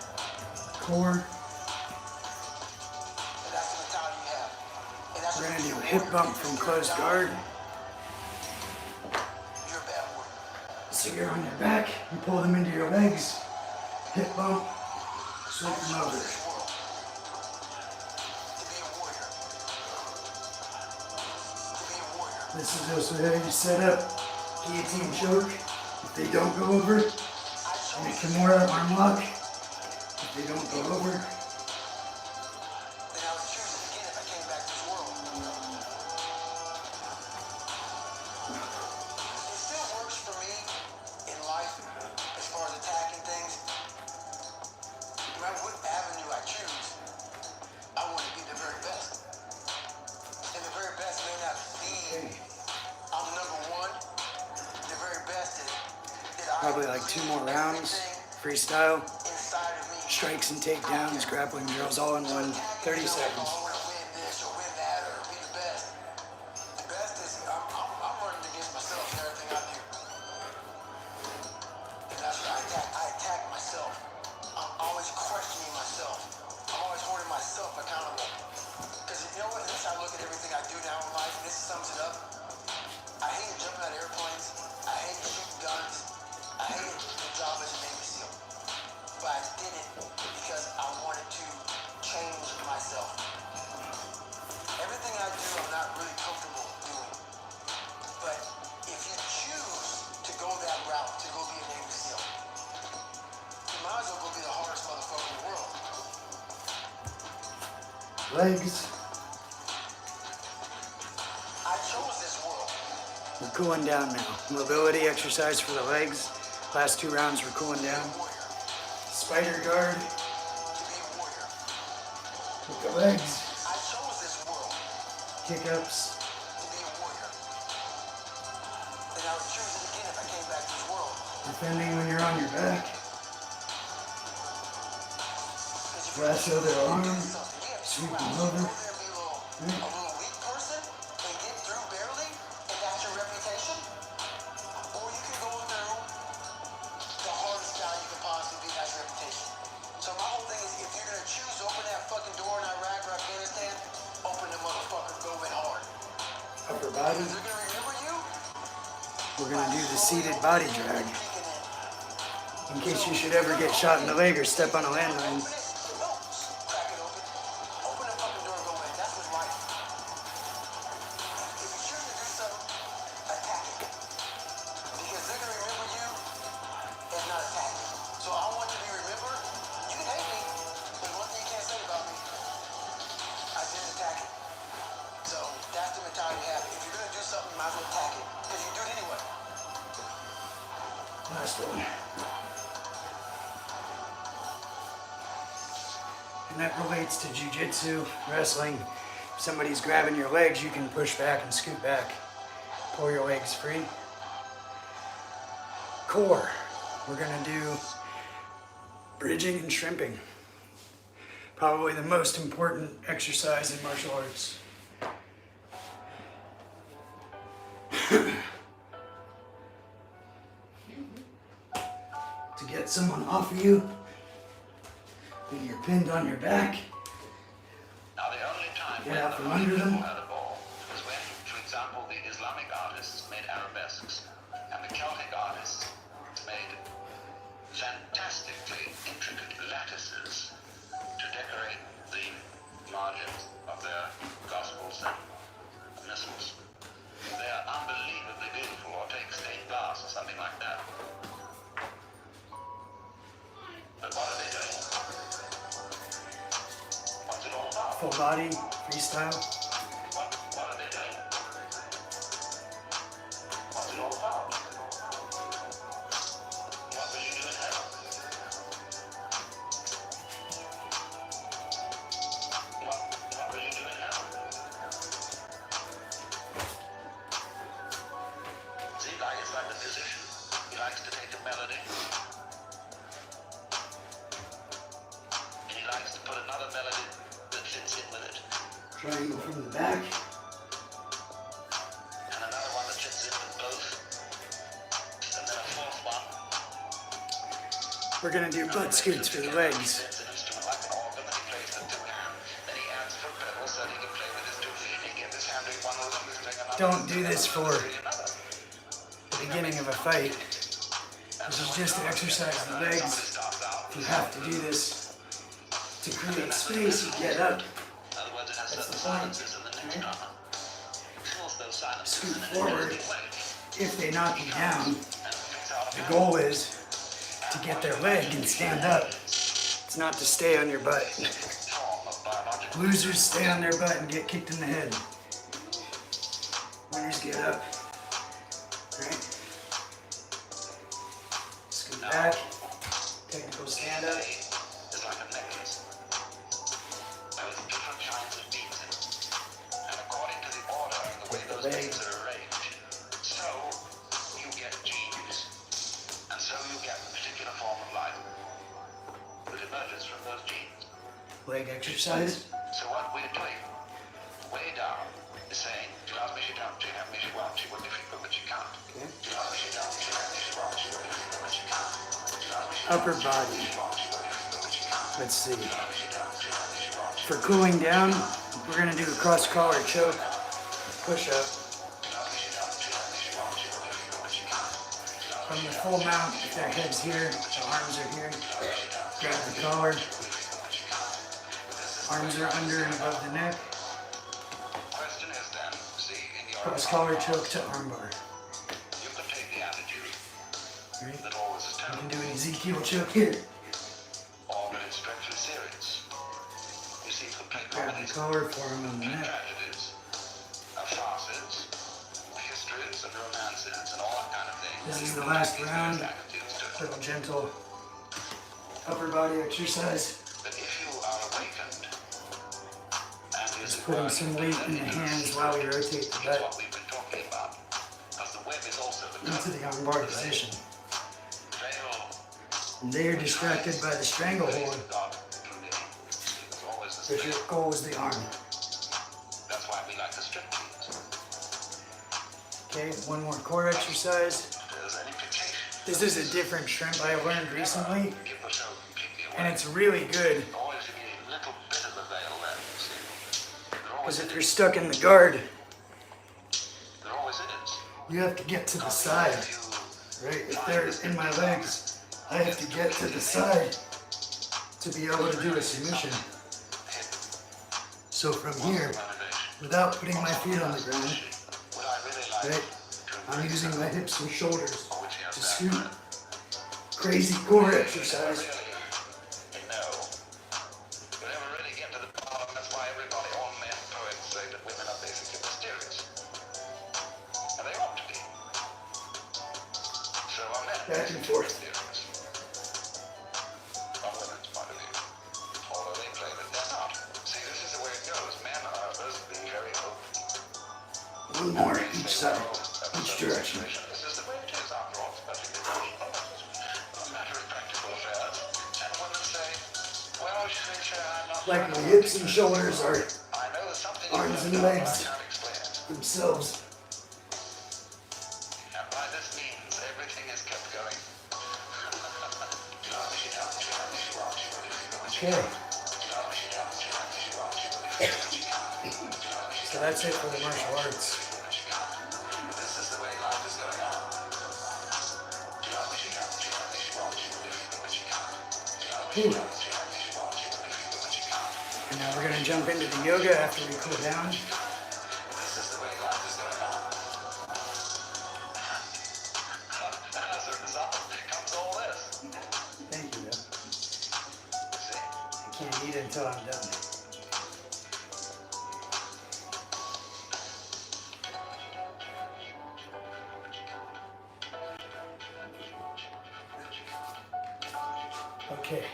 A: Core.
C: And that's the mentality you have. And that's
A: We're
C: what
A: gonna do
C: makes you
A: a
C: a
A: hip
C: warrior.
A: bump
C: If
A: from
C: you're
A: closed
C: scared to
A: guard.
C: die, you're a bad warrior.
A: So you're on your back, you pull them into your legs, hip bump, swing them over.
C: This world to be a warrior. To be a warrior.
A: This is also how you set up guillotine choke. If they don't go over,
C: I
A: and a
C: chose
A: Kimura arm lock. If they don't go over,
C: then I would choose it again if I came back to this world. It still works for me in life as far as attacking things. No matter what avenue I choose, I want to be the very best. And the very best may not be I'm number one. The very best is that I
A: probably like 2 more rounds. Freestyle,
C: inside of me.
A: strikes and takedowns, grappling drills all in one, 30 seconds.
C: I want to win this or win that or be the best. The best is I'm running against myself in everything I do. And that's what I attack. I attack myself. I'm always questioning myself. I'm always holding myself accountable. Because you know what? This I look at everything I do now in life, and this sums it up. I hate jumping out of airplanes. I hate shooting guns. I hate the job as a Navy SEAL. But I did it because I wanted to change myself. Everything I do, I'm not really comfortable doing. But if you choose to go that route, to go be a Navy SEAL, you might as well go be the hardest motherfucker in the world.
A: Legs.
C: I chose this world.
A: We're cooling down now. Mobility exercise for the legs. Last 2 rounds, we're cooling down.
C: Warrior.
A: Spider guard
C: To be a warrior.
A: with the legs.
C: I chose this world
A: Kick-ups.
C: to be a warrior. And I would choose it again if I came back to this world.
A: Defending when you're on your back.
C: Because if
A: Lasso their arm.
C: you have
A: Sweep
C: 2
A: them
C: rounds,
A: over.
C: you go there and be a little weak person and get through barely, and that's your reputation. Or you can go through the hardest guy you can possibly be, that's your reputation. So my whole thing is, if you're gonna choose to open that fucking door in Iraq or Afghanistan, open the motherfucker, go in hard.
A: Upper body.
C: Because they're gonna remember you.
A: We're gonna do the seated body drag.
C: Peeking in.
A: In case you should ever get shot in the leg or step on a landmine.
C: Open it. No. Crack it open. Open the fucking door and go in. That's what's life. If you choose to do something, attack it. Because they're gonna remember you and not attack you. So I want to be remembered. You can hate me. There's one thing you can't say about me. I didn't attack it. So that's the mentality you have. If you're gonna do something, you might as well attack it. Because you do it anyway.
A: Last one. And that relates to jiu-jitsu, wrestling. If somebody's grabbing your legs, you can push back and scoot back. Pull your legs free. Core. We're gonna do bridging and shrimping. Probably the most important exercise in martial arts. To get someone off of you when you're pinned on your back,
B: Now, the only time
A: get
B: when
A: out
B: the
A: from under them.
B: had a ball was when, for example, the Islamic artists made arabesques, and the Celtic artists made fantastically intricate lattices to decorate the margins of their gospels and missals. They are unbelievably beautiful, or take stained glass or something like that. But what are they doing? What's it all about?
A: Full body, freestyle.
B: What are they doing? What's it all about? What will you do in hell? What will you do in hell? See, it's like the musician. He likes to take a melody, and he likes to put another melody that fits in with it.
A: Triangle from the back.
B: And another one that fits in with both, and then a fourth one.
A: We're gonna do butt scoots for the legs.
B: He sets an instrument like an organ that he plays with two hands. Then he adds foot pedals so that he can play with his 2 feet. He gets his hand doing one rhythm, he's doing another.
A: Don't do this for
B: Another.
A: the beginning of a fight. This is just to exercise the legs.
B: Starts out.
A: If you have to do this to create space, you get up,
B: In other words, it has
A: That's
B: certain
A: the point.
B: silences in the next
A: Okay.
B: drama. Fills those silences
A: Scoot
B: in an
A: forward.
B: interesting way.
A: if they knock you down.
B: And picks out a
A: The goal is to get their leg and stand up. It's not to stay on your butt.
B: form of biological.
A: Losers stay on their butt and get kicked in the head. Winners get up. Right? Scoot back. Technical stand up.
B: Is like a necklace. With different kinds of beads in it. And according to the order and the way those beads are arranged, so you get genes. And so you get a particular form of life that emerges from those genes.
A: Leg exercise.
B: So what we're doing, way down, is saying, she loves me, she don't, she have me, she won't, she will be free, but she can't.
A: Okay.
B: She loves me, she don't, she have me, she won't, she will be free, but she can't. She loves me, she
A: Upper
B: don't,
A: body.
B: she won't, she will be free, but she can't.
A: Let's see.
B: She loves me, she don't, she have me, she won't, she
A: For cooling down, we're gonna do a cross collar choke push up.
B: she loves me, she don't, she have me, she won't, she will be free, but she can't. She loves
A: From
B: me,
A: the
B: she
A: full
B: don't,
A: mount, if their head's here, the arms are here. Grab the collar. Arms are under and above the neck.
B: question is then, see, in your
A: Cross collar choke to armbar.
B: you can take the attitude
A: Right?
B: that always is
A: You
B: terrible,
A: can do an Ezekiel choke here.
B: or that it's dreadfully serious. You see complete
A: Grab the
B: comedies,
A: collar, form on the neck.
B: tragedies, farces, histories and romances and all that kind of thing.
A: This is
B: You
A: the
B: can
A: last
B: take these
A: round.
B: various attitudes to it.
A: Little gentle upper body exercise.
B: But if you are awakened and is
A: Just putting some weight in the hands while we rotate the
B: It's
A: butt
B: what we've been talking about. Because the web is also the
A: into the armbar position.
B: veil.
A: And they are distracted by the stranglehold,
B: God, it's always the
A: but
B: same.
A: your goal is the arm.
B: That's why we like the strip teams.
A: Okay, one more core exercise.
B: If there's any implication,
A: This is a different shrimp I learned recently,
B: give yourself completely away.
A: and it's really good.
B: Always should be a little bit of a veil there, you see. There always
A: Because if
B: is.
A: you're stuck in the guard,
B: There always is.
A: you have to get to the side.
B: If you
A: Right? If they're in my legs, I have to get to the side to be able to do a submission. So from here, without putting my feet on the ground,
B: what I really like
A: right, I'm using my hips and shoulders
B: which has
A: to
B: that
A: scoot. Crazy core exercise.
B: really know. You never really get to the bottom. That's why everybody, all men poets say that women are basically mysterious. And they ought to be. So are men.
A: Back and forth.
B: Mysterious. From women's point of view. Although they claim that they're not. See, this is the way it goes. Men are supposed to be very open.
A: One more each side, each direction.
B: This is the way it is after all, especially a matter of practical affairs. And women say, well, I'm not
A: like my hips and shoulders are
D: I know something
A: arms
D: you
A: and
D: don't know,
A: legs
D: I can't explain it.
A: themselves.
D: And by this means, everything is kept going.
A: Okay. So that's it for the martial arts.
D: This is the way life is going on.
A: Whew. And now we're going to jump into the yoga after we cool down.
D: This is the way life is going on. As a result comes all this.
A: Thank you, though.
D: See?
A: I can't eat until I'm done. Okay.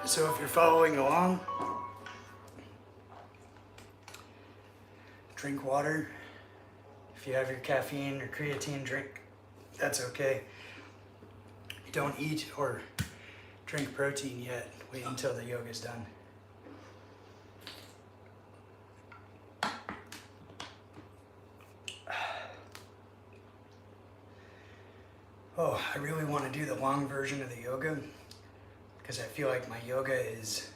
A: So if you're following along, drink water. If you have your caffeine or creatine, drink. That's okay. Don't eat or drink protein yet. Wait until the yoga's done. Oh, I really want to do the long version of the yoga because I feel like my yoga is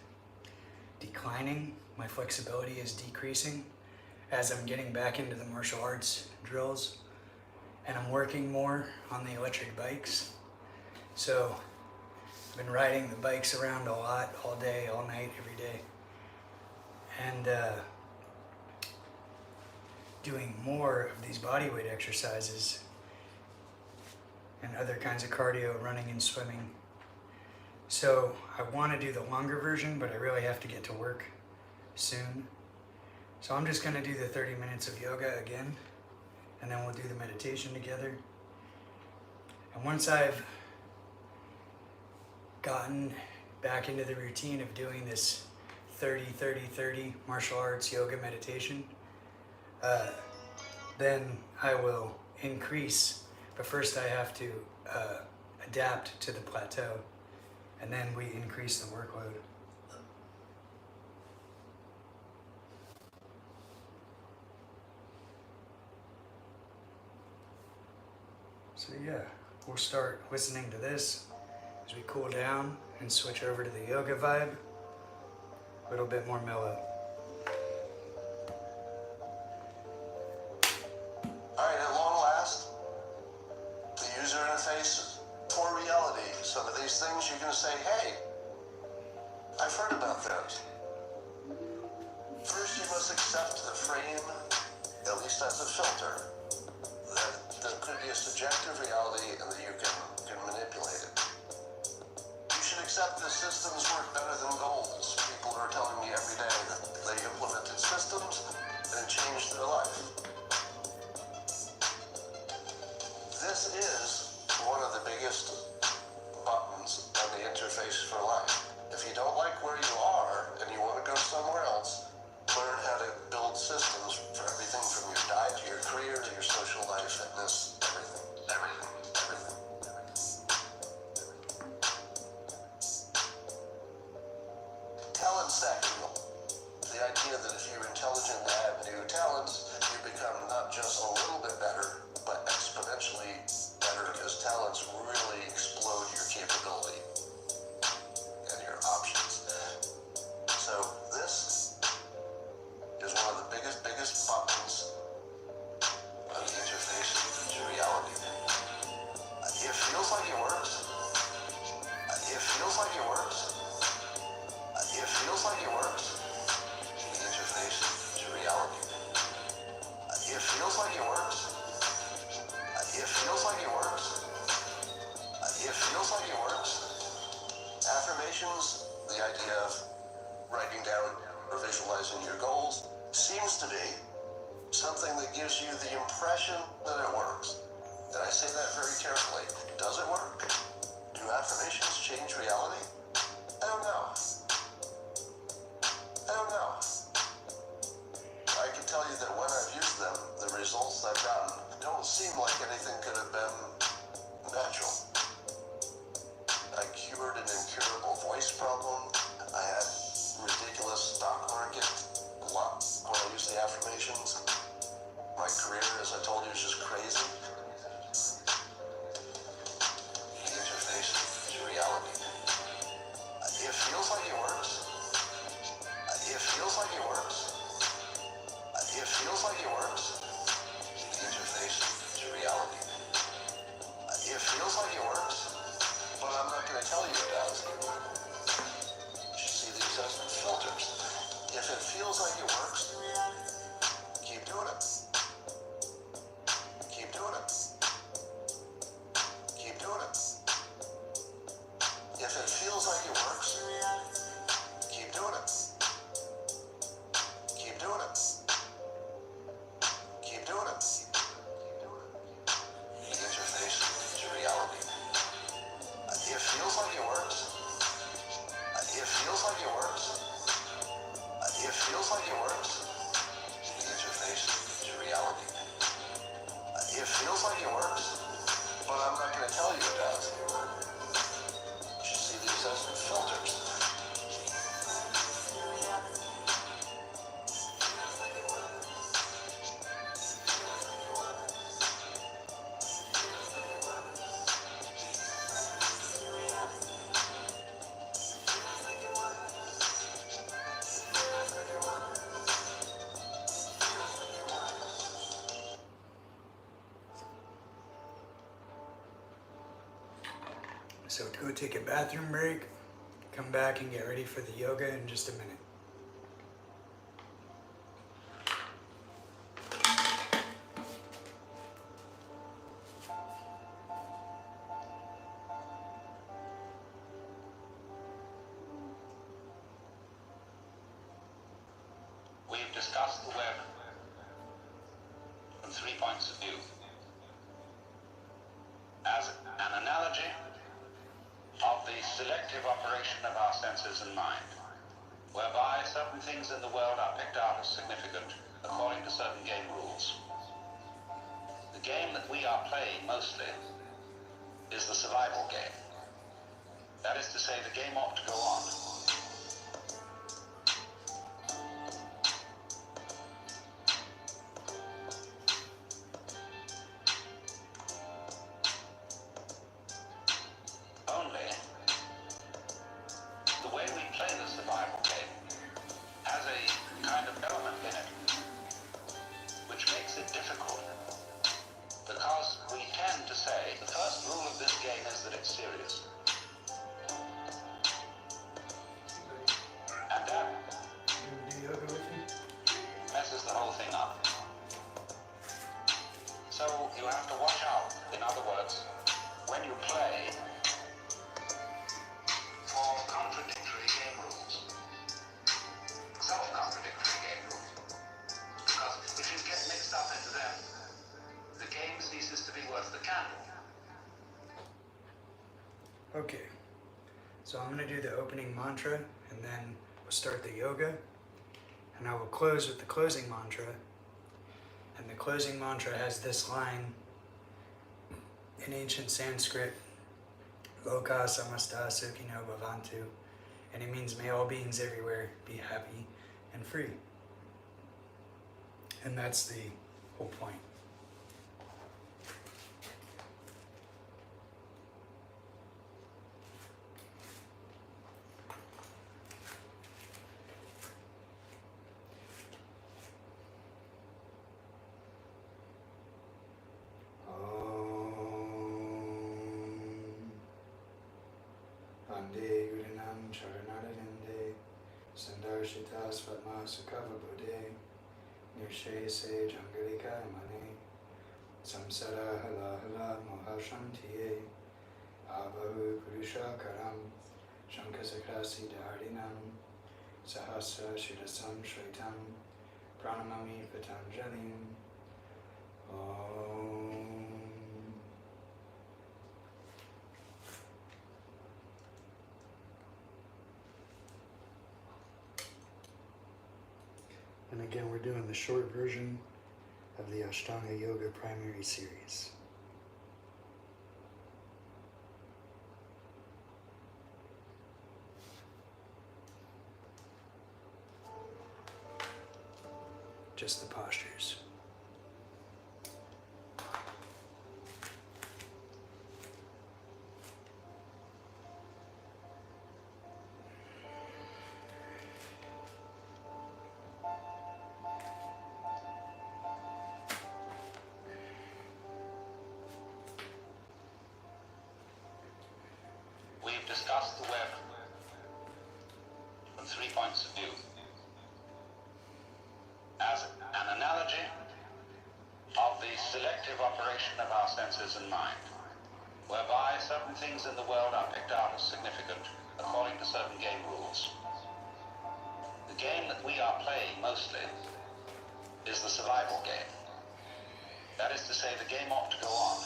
A: declining. My flexibility is decreasing as I'm getting back into the martial arts drills, and I'm working more on the electric bikes. So I've been riding the bikes around a lot, all day, all night, every day, and doing more of these bodyweight exercises and other kinds of cardio, running and swimming. So I want to do the longer version, but I really have to get to work soon. So I'm just going to do the 30 minutes of yoga again, and then we'll do the meditation together. And once I've gotten back into the routine of doing this 30-30-30 martial arts yoga meditation, then I will increase. But first I have to adapt to the plateau, and then we increase the workload. So yeah, we'll start listening to this as we cool down and switch over to the yoga vibe, a little bit more mellow.
D: Alright, at long last, the user interface for reality. Some of these things you're going to say, hey, I've heard about those. First, you must accept the frame, at least as a filter, that there could be a subjective reality and that you can manipulate it. You should accept that systems work better than goals. People are telling me every day that they implemented systems and it changed their life. This is one of the biggest buttons on the interface for life. If you don't like where you are and you want to go somewhere else, learn how to build systems for everything from your diet to your career to your social life, fitness, everything. Talent stacking. The idea that if you're intelligent and have new talents, you become not just a little bit better, but exponentially better, because talents really explode your capability and your options. So this is one of the biggest buttons on the interface to reality. It feels like it works. It feels like it works. It feels like it works. The interface to reality. It feels like it works. It feels like it works. It feels like it works. Affirmations, the idea of writing down or visualizing your goals, seems to be something that gives you the impression that it works. And I say that very carefully. Does it work? Do affirmations change reality? I don't know. I can tell you that when I've used them, the results I've gotten don't seem like anything could have been natural. I cured an incurable voice problem. I
A: So go take a bathroom break, come back and get ready for the yoga in just a minute.
D: We've discussed the web from 3 points of view. As an analogy of the selective operation of our senses and mind, whereby certain things in the world are picked out as significant according to certain game rules. The game that we are playing mostly is the survival game. That is to say, the game ought to go on. Only, the way we play the survival game has a kind of element in it which makes it difficult, because we tend to say the first rule of this game is that it's serious. And that messes the whole thing up. So you have to watch out, in other words, when you play, for contradictory game rules. Self-contradictory game rules. Because if you get mixed up into them, the game ceases to be worth the candle.
A: Okay, so I'm going to do the opening mantra and then we'll start the yoga. And I will close with the closing mantra. And the closing mantra has this line in ancient Sanskrit: Loka samasta sukhino bhavantu. And it means may all beings everywhere be happy and free. And that's the whole point. Vande Gurinam Charanarayande Sandarshita Svatma Sukava Bodhe Nirshe Se Jangalika Mane Samsara Hala Hala Mohashantiye Abahu Purusha Karam Shankasakrasi Dharinam Sahasra Shirasam Shaitam Pranamami Patanjalim Om. And again, we're doing the short version of the Ashtanga Yoga primary series. Just the postures.
D: We've discussed the web from 3 points of view. As an analogy of the selective operation of our senses and mind, whereby certain things in the world are picked out as significant according to certain game rules. The game that we are playing mostly is the survival game. That is to say, the game ought to go on.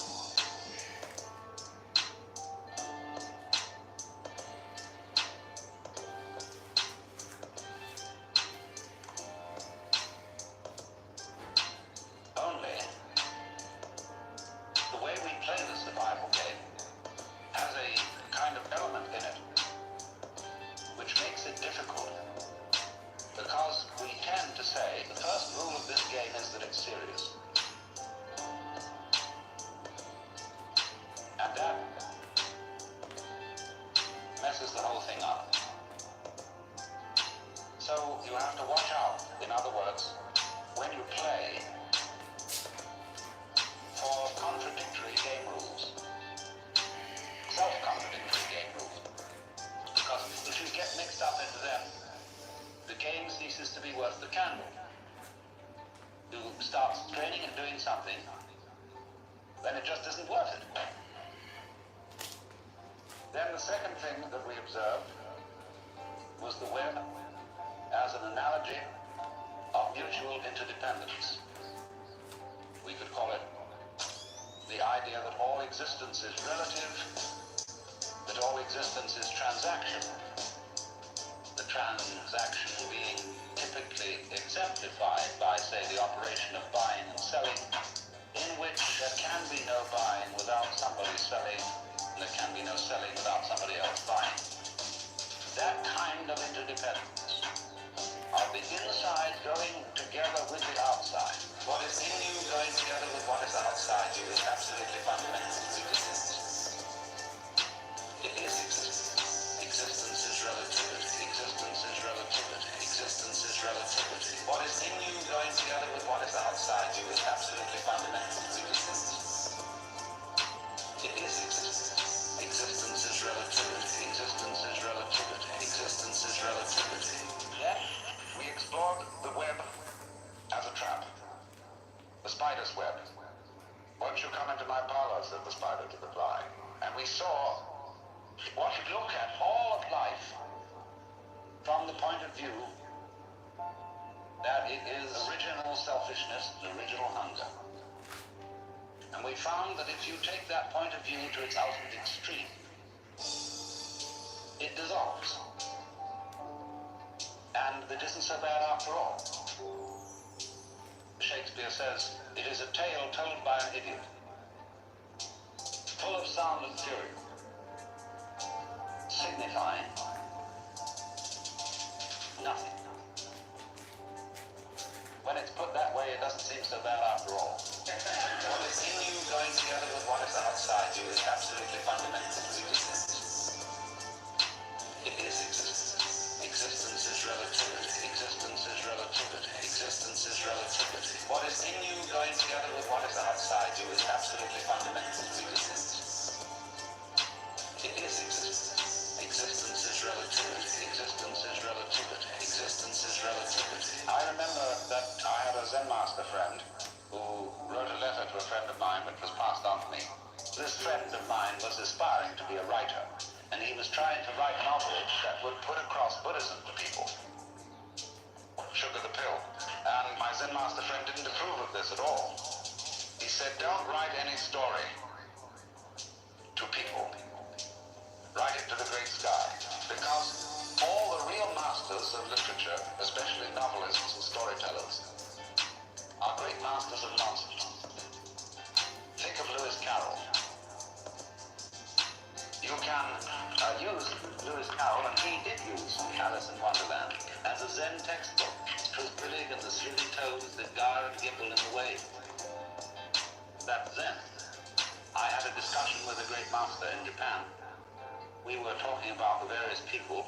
D: Only, the way we play the survival game has a kind of element in it which makes it difficult, because we tend to say the first rule of this game is that it's serious. starts training and doing something, then it just isn't worth it. Then the second thing that we observed was the web as an analogy of mutual interdependence. We could call it the idea that all existence is relative, that all existence is transaction. The transaction being typically exemplified by, say, the operation of buying and selling, in which there can be no buying without somebody selling, and there can be no selling without somebody else buying. That kind of interdependence of the inside going together with the outside. What is in you going together with what is outside you is absolutely fundamental to existence. It is existence. Existence is relativity. Existence is relativity. Existence is relativity. What is in you going together with what is outside you is absolutely fundamental to existence. It is existence. Existence is relativity. Existence is relativity. Existence is relativity. Then we explored the web as a trap. The spider's web. Won't you come into my parlor, said the spider to the fly. And we saw one should look at all of life from the point of view that it is original selfishness and original hunger. And we found that if you take that point of view to its ultimate extreme, it dissolves. And it isn't so bad after all. Shakespeare says, it is a tale told by an idiot, full of sound and fury, signifying nothing. When it's put that way, it doesn't seem so bad after all. What is in you going together with what is outside you is absolutely fundamental to existence. It is existence. Existence is relativity. Existence is relativity. Existence is relativity. What is in you going together with what is outside you is absolutely fundamental to existence. It is existence. Existence is relativity. Existence is relativity. Existence is relativity. I remember that I had a Zen master friend who wrote a letter to a friend of mine which was passed on to me. This friend of mine was aspiring to be a writer, and he was trying to write a novel that would put across Buddhism to people. Sugar the pill. And my Zen master friend didn't approve of this at all. He said, don't write any story to people. Write it to the great sky. Because all the real masters of literature, especially novelists and storytellers, are great masters of nonsense. Think of Lewis Carroll. You can use Lewis Carroll, and he did use Alice in Wonderland, as a Zen textbook. Brillig and the slithy toes that guard and gimble in the wave. That's Zen. I had a discussion with a great master in Japan. We were talking about the various people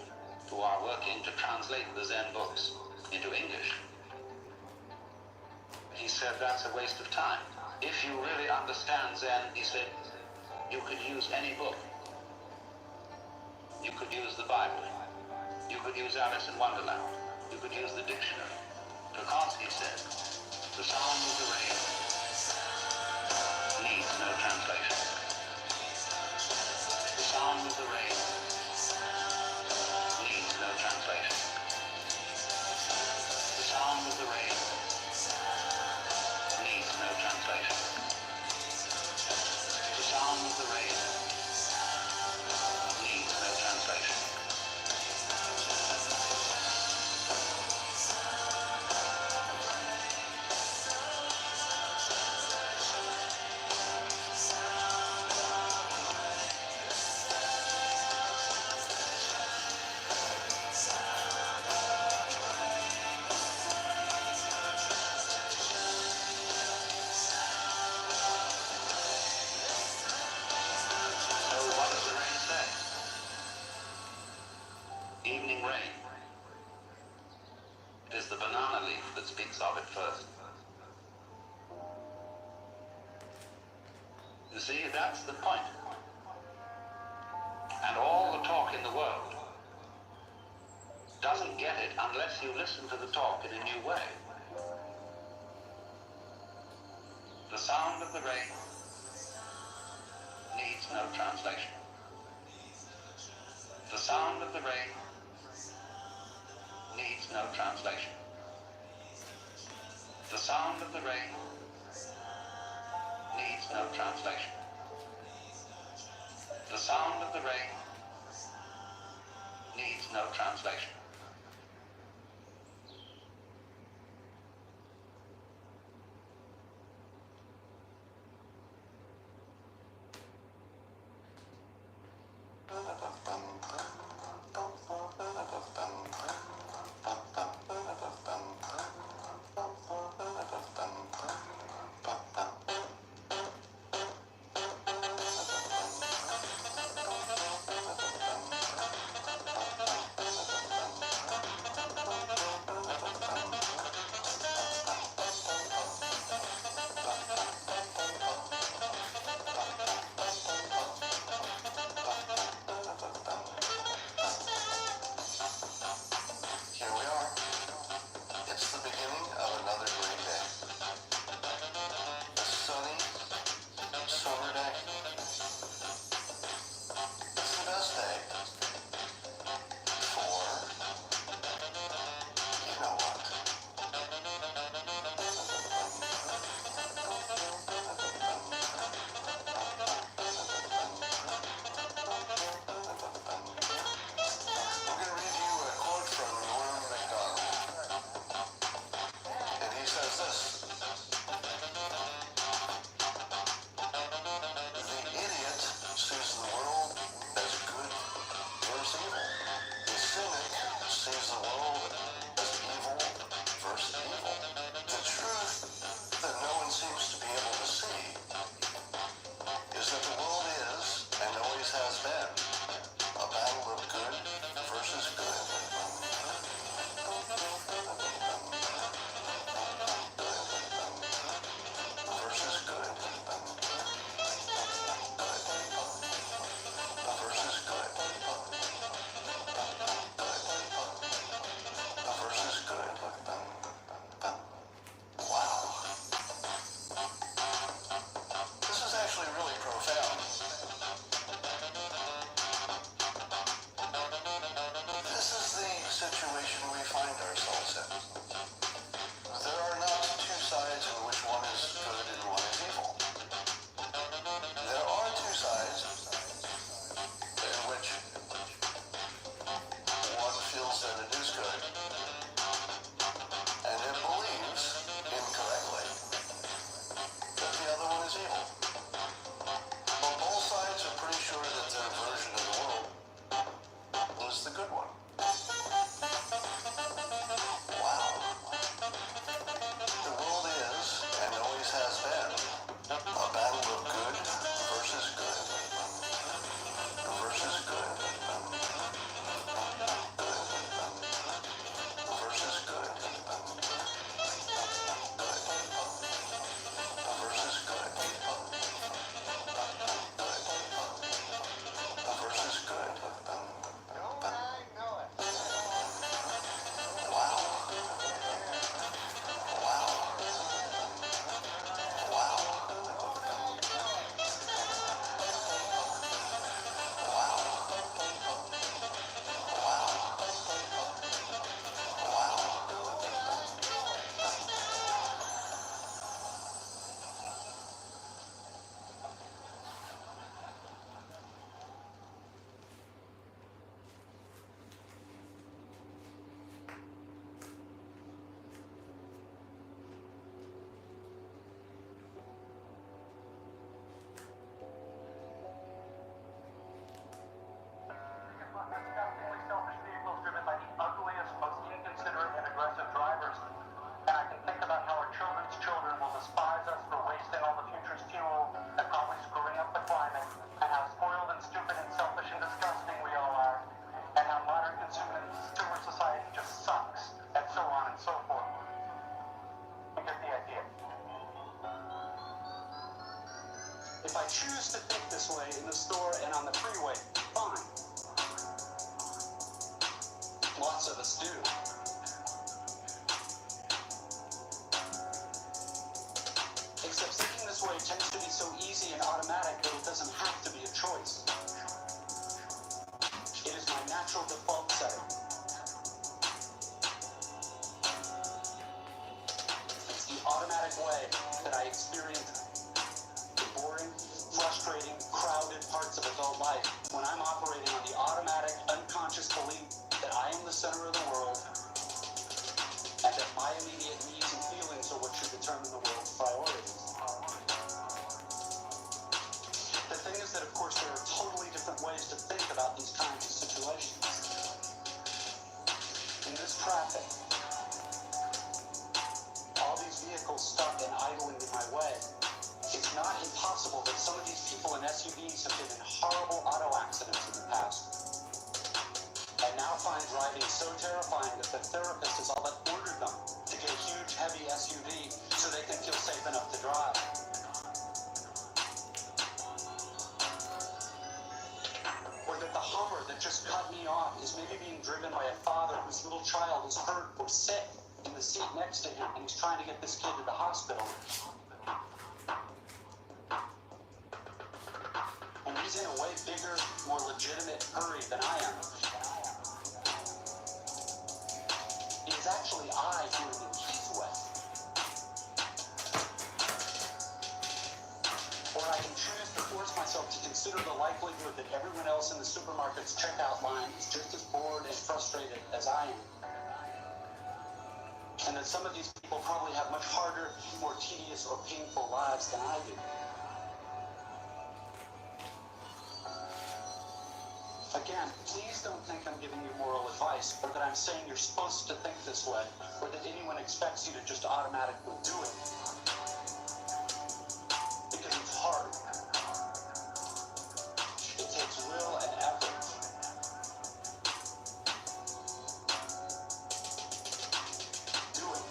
D: who are working to translate the Zen books into English. He said that's a waste of time. If you really understand Zen, he said, you could use any book. You could use the Bible. You could use Alice in Wonderland. You could use the dictionary. Because, he said, the sound of the rain needs no translation. The sound of the rain needs no translation. The sound of the rain needs no translation. The sound of the rain needs no translation. See, that's the point. And all the talk in the world doesn't get it unless you listen to the talk in a new way. The sound of the rain needs no translation. The sound of the rain needs no translation. The sound of the rain needs no translation. The sound of the rain needs no translation. Here we are. It's the beginning of another great day. A sunny, summer day. It's the best day. For, you know what? I'm going to read you a quote from Norm Macdonald. And he says this: the idiot sees the world as good versus evil. The cynic sees the world as evil versus evil. The truth that no one seems to be able to see is that the world is, and always has been, a battle of good versus good. Versus good. Versus good. Versus good. Wow. This is actually really profound. This is the situation we find ourselves in. There are not two sides in which one is good and one is evil. There are two sides in which one feels that it is good and it believes, incorrectly, that the other one is evil. But both sides are pretty sure that their version of the world was the good one. Wow. The world is, and always has been, a battle of good versus good. Versus good. Versus good. Versus good. Versus good. Wow. Wow. Wow. Wow. Wow.
E: Disgustingly selfish vehicles driven by the ugliest, most inconsiderate and aggressive drivers. And I can think about how our children's children will despise us for wasting all the future's fuel and probably screwing up the climate, and how spoiled and stupid and selfish and disgusting we all are, and how modern consumer society just sucks, and so on and so forth. You get the idea. If I choose to think this way in the store and on the freeway, fine. Lots of us do. Except seeking the this way tends to be so easy and automatic that it doesn't have to be a choice. It is my natural default setting. It's the automatic way that I experience the boring, frustrating, crowded parts of adult life when I'm operating on the automatic, unconscious belief that I am the center of the world and that my immediate needs and feelings are what should determine the world's priorities. The thing is that, of course, there are totally different ways to think about these kinds of situations. In this traffic, all these vehicles stuck and idling in my way, it's not impossible that some of these people in SUVs have been in horrible auto accidents in the past. I now find driving so terrifying that the therapist has all but ordered them to get a huge, heavy SUV so they can feel safe enough to drive. Or that the Hummer that just cut me off is maybe being driven by a father whose little child is hurt or sick in the seat next to him, and he's trying to get this kid to the hospital. And he's in a way bigger, more legitimate hurry than I am. It is actually I who am in his way. Or I can choose to force myself to consider the likelihood that everyone else in the supermarket's checkout line is just as bored and frustrated as I am. And that some of these people probably have much harder, more tedious or painful lives than I do. Again, please don't think I'm giving you moral advice, or that I'm saying you're supposed to think this way, or that anyone expects you to just automatically do it. Because it's hard. It takes will and effort. Do it.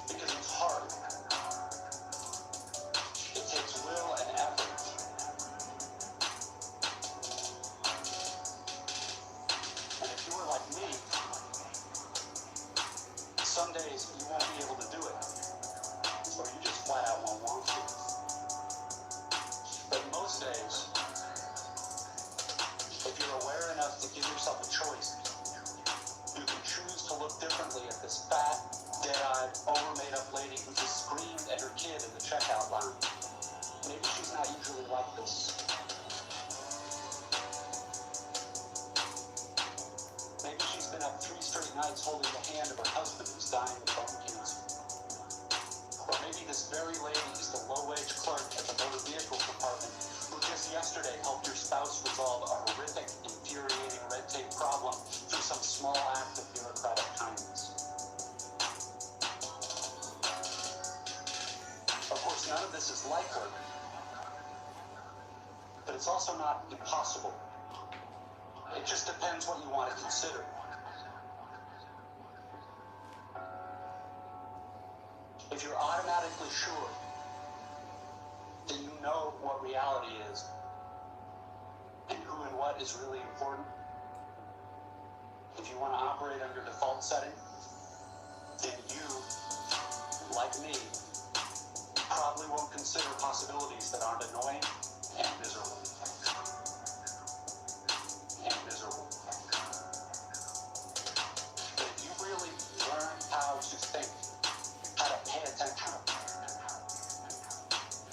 E: Because it's hard. It takes will and effort. And if you were like me, some days you won't be able to do it. Or you just flat out won't want to. But most days, if you're aware enough to give yourself a choice, you can choose to look differently at this fat, dead-eyed, over-made-up lady who just screamed at her kid in the checkout line. Maybe she's not usually like this. Maybe she's been up 3 straight nights holding the hand of her husband who's dying of bone cancer. Or maybe this very lady is the low-wage clerk at the motor vehicle department who just yesterday helped your spouse resolve a horrific, infuriating red tape problem through some small act of bureaucratic kindness. Of course, none of this is likely, but it's also not impossible. It just depends what you want to consider. If you're automatically sure that you know what reality is and who and what is really important, if you want to operate under default setting, then you, like me, probably won't consider possibilities that aren't annoying and miserable. But if you really learn how to think, how to pay attention,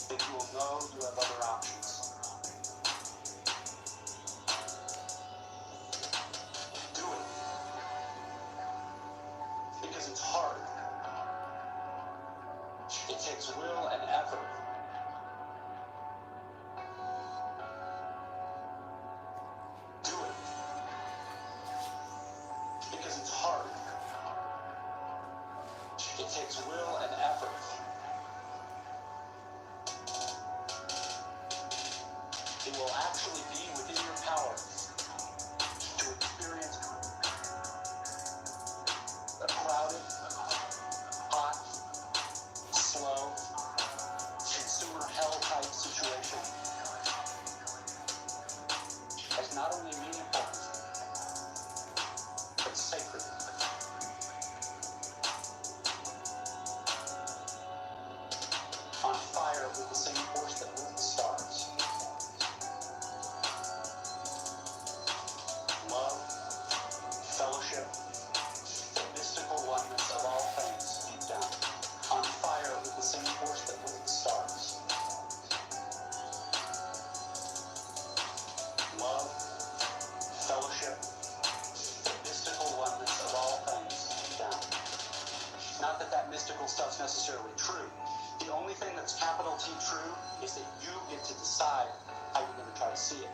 E: then you will know you have other options. Do it. Because it's hard. It takes will and effort. Do it. Because it's hard. It takes will and effort. It will actually be within your power to experience a crowded, hot, slow, consumer hell-type situation as not only meaningful, but sacred. stuff's necessarily true. The only thing that's capital T true is that you get to decide how you're going to try to see it.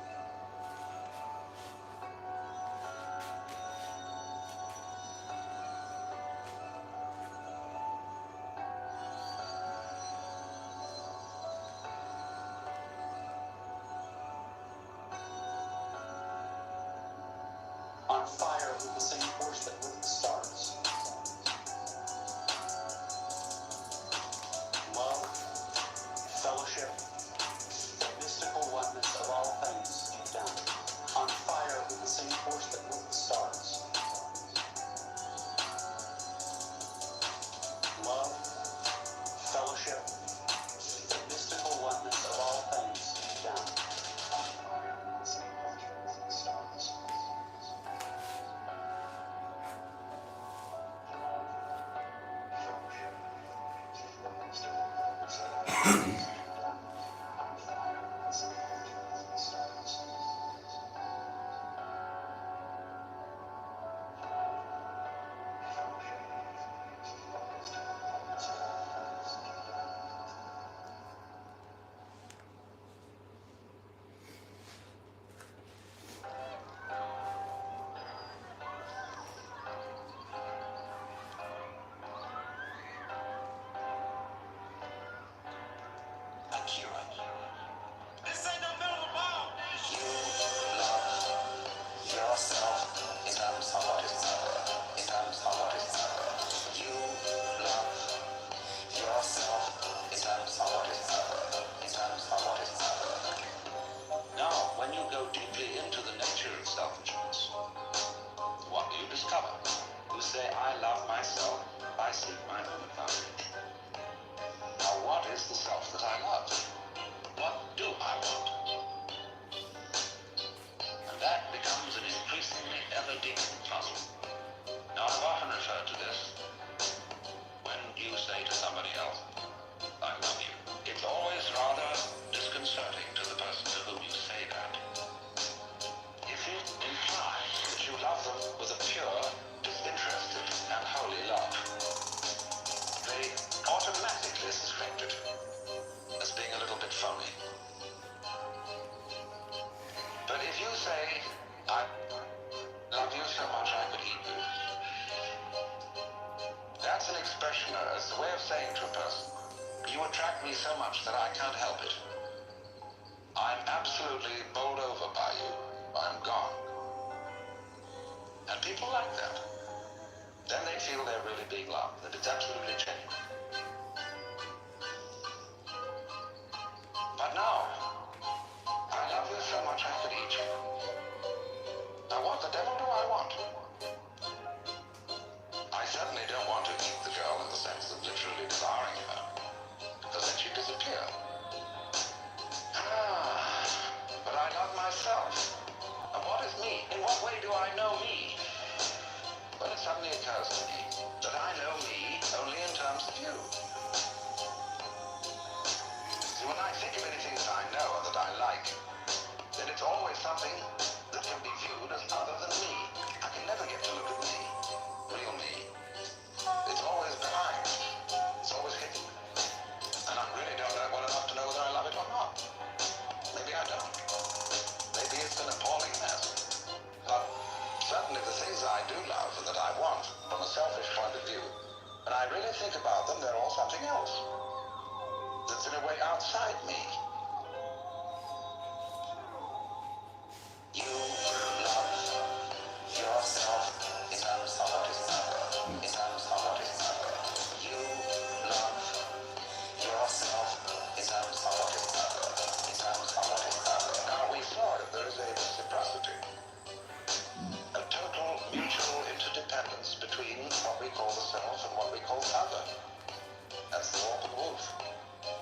E: On fire with the same force that lit the stars. Love, fellowship, the mystical oneness of all things deep down. On fire with the same force that lit the stars. Love, fellowship, the mystical oneness of all things deep down. On fire with the same force that lit the stars.
C: Akira. This ain't no middle ball. You love yourself in terms of what is in terms of what is you love yourself in terms of what is in terms of what is now when you go deeply into the nature of selfishness, what do you discover? You say, I love myself, I seek my own advantage. Now what is the self that I love? What do I want? And that becomes an increasingly ever deepening puzzle. Now I've often referred to this when you say to somebody else, I love you. It's always rather disconcerting to the person to whom you say that. If it implies that you love them with a pure, disinterested, and holy love, they automatically suspect it as being a little bit phony. But if you say, I love you so much I could eat you, that's an expression, it's a way of saying to a person, you attract me so much that I can't help it. I'm absolutely bowled over by you. I'm gone. And people like that. Then they feel they're really being loved, that it's absolutely genuine. But now, I love you so much I could eat you. Now what the devil do I want? I certainly don't want to eat the girl in the sense of literally devouring her, because then she'd disappear. But I love myself. And what is me? In what way do I know me? Well, it suddenly occurs to me that I know me only in terms of you. See, when I think of anything that I know and that I like, then it's always something that can be viewed as other than me. I can never get to look at me, real me. It's always behind. It's always hidden. And I really don't know well enough to know whether I love it or not. Maybe I don't. Maybe it's an appalling mess. But certainly the things I do love and that I want from a selfish point of view, when I really think about them, they're all something else. That's in a way outside me. You love yourself in terms of what is in terms of what is you love yourself in terms of what is in terms of what is now we saw that there is a reciprocity, a total mutual interdependence between what we call the self and what we call other. That's the open wolf.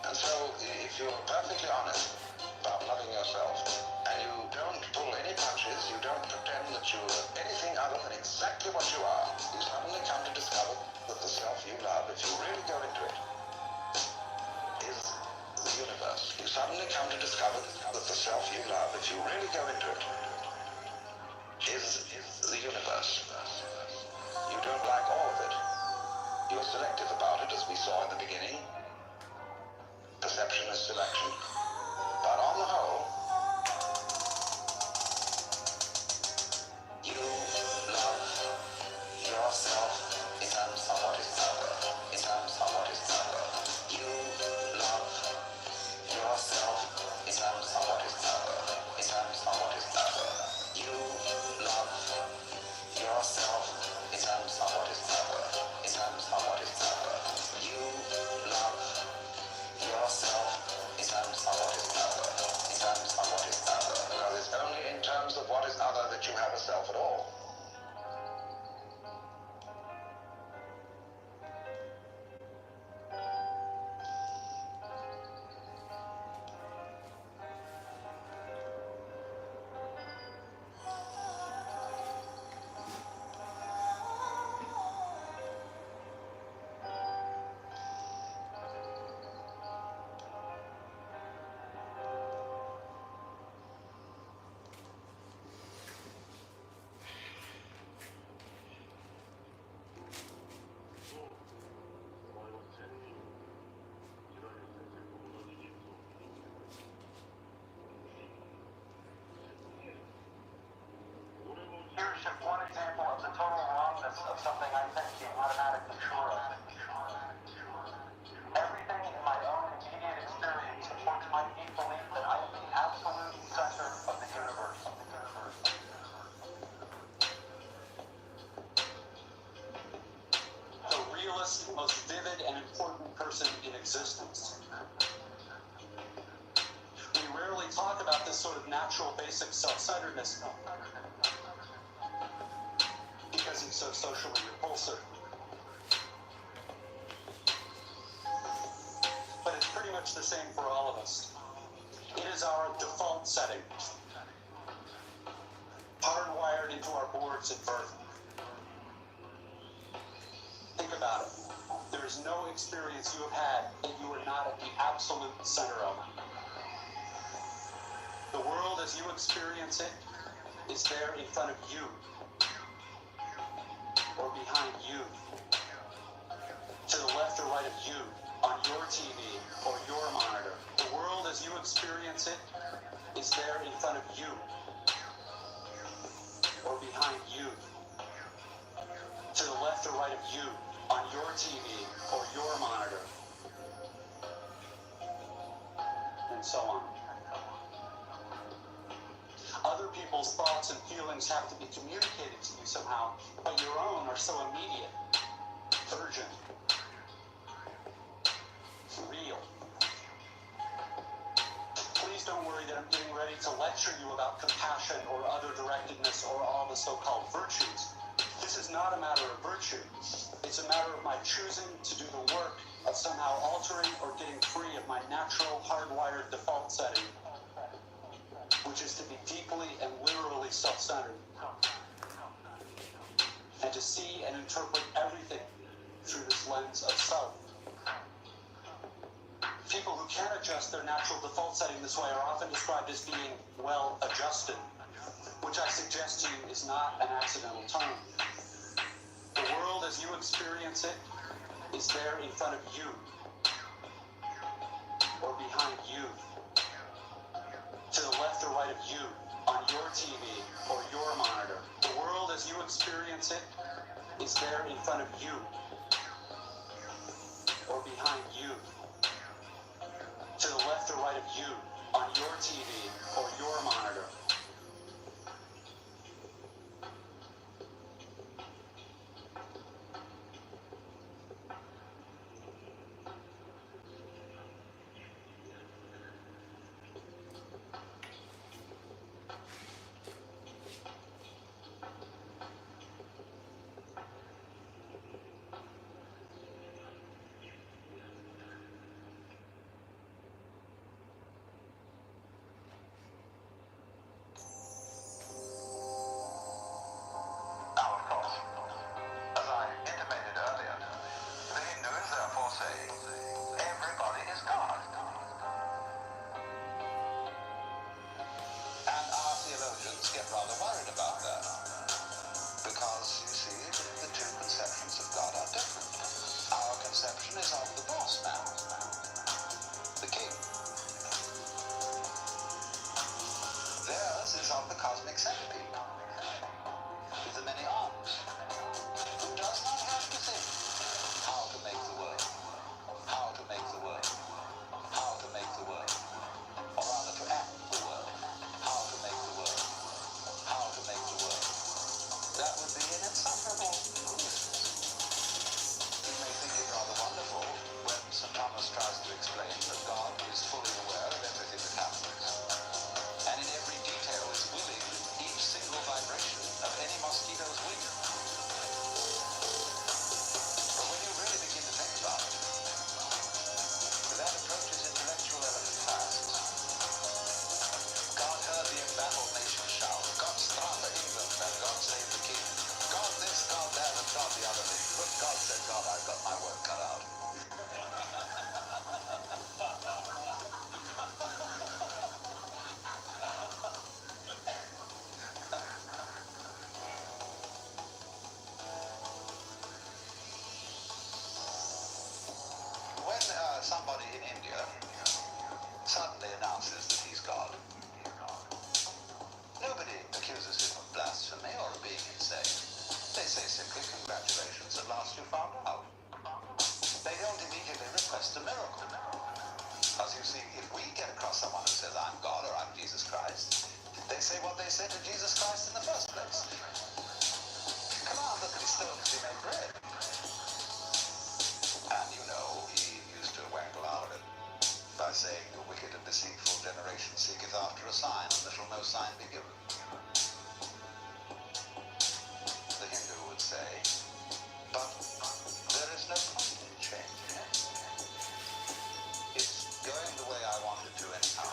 C: And so if you're perfectly honest about loving yourself and you don't pull any punches, you don't pretend that you're anything other than exactly what you are, you suddenly come to discover that the self you love, if you really go into it, is the universe. You suddenly come to discover that the self you love, if you really go into it, is the universe. You don't like all of it.
D: You're selective about it, as we saw in the beginning. Perception is selection. But on the whole, you love yourself in terms of what is power. In terms of what is power. You love yourself in terms of what is power. In terms of what is power. You love yourself in terms of what is power. In terms of what is power. You love yourself in terms of what is power. In terms of what is power. Because it's only in terms of what is other that you have a self at all.
E: Here's just one example of the total wrongness of something I tend to be automatically sure of. Everything in my own immediate experience supports my deep belief that I am the absolute center of the universe. The realest, most vivid, and important person in existence. We rarely talk about this sort of natural, basic self-centeredness because it's so socially repulsive. But it's pretty much the same for all of us. It is our default setting, hardwired into our boards at birth. Think about it. There is no experience you have had that you are not at the absolute center of. The world as you experience it is there in front of you, or behind you, to the left or right of you, on your TV or your monitor. The world as you experience it is there in front of you, or behind you, to the left or right of you, on your TV or your monitor, and so on. Other people's thoughts and feelings have to be communicated to you somehow, but your own are so immediate, urgent, real. Please don't worry that I'm getting ready to lecture you about compassion or other directedness or all the so-called virtues. This is not a matter of virtue. It's a matter of my choosing to do the work of somehow altering or getting free of my natural, hardwired default setting, which is to be deeply and literally self-centered, and to see and interpret everything through this lens of self. People who can't adjust their natural default setting this way are often described as being well adjusted, which I suggest to you is not an accidental term. The world as you experience it is there in front of you, or behind you, to the left or right of you, on your TV or your monitor. The world as you experience it is there in front of you, or behind you, to the left or right of you, on your TV or your monitor.
D: somebody in India suddenly announces that he's God. Nobody accuses him of blasphemy or of being insane. They say simply, congratulations, at last you found out. They don't immediately request a miracle. As you see, if we get across someone who says, I'm God or I'm Jesus Christ, they say what they said to Jesus Christ in the first place. Come on, look at his stones, he made bread. And you know, he used to wangle out of it by saying, the wicked and deceitful generation seeketh after a sign, and there shall no sign be given. The Hindu would say, but there is no point in change. It's going the way I want it to anyhow.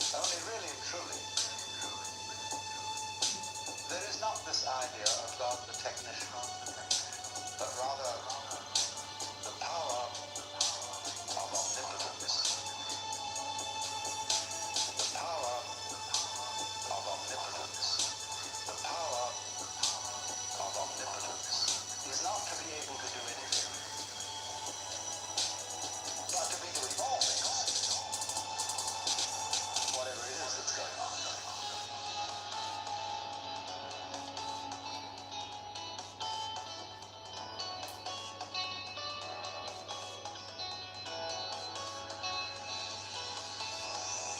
D: Only really and truly, there is not this idea of God the technician, but rather the power of omnipotence. The power of omnipotence. The power of omnipotence is not to be able to do anything, but to be doing all things, whatever it is that's going on.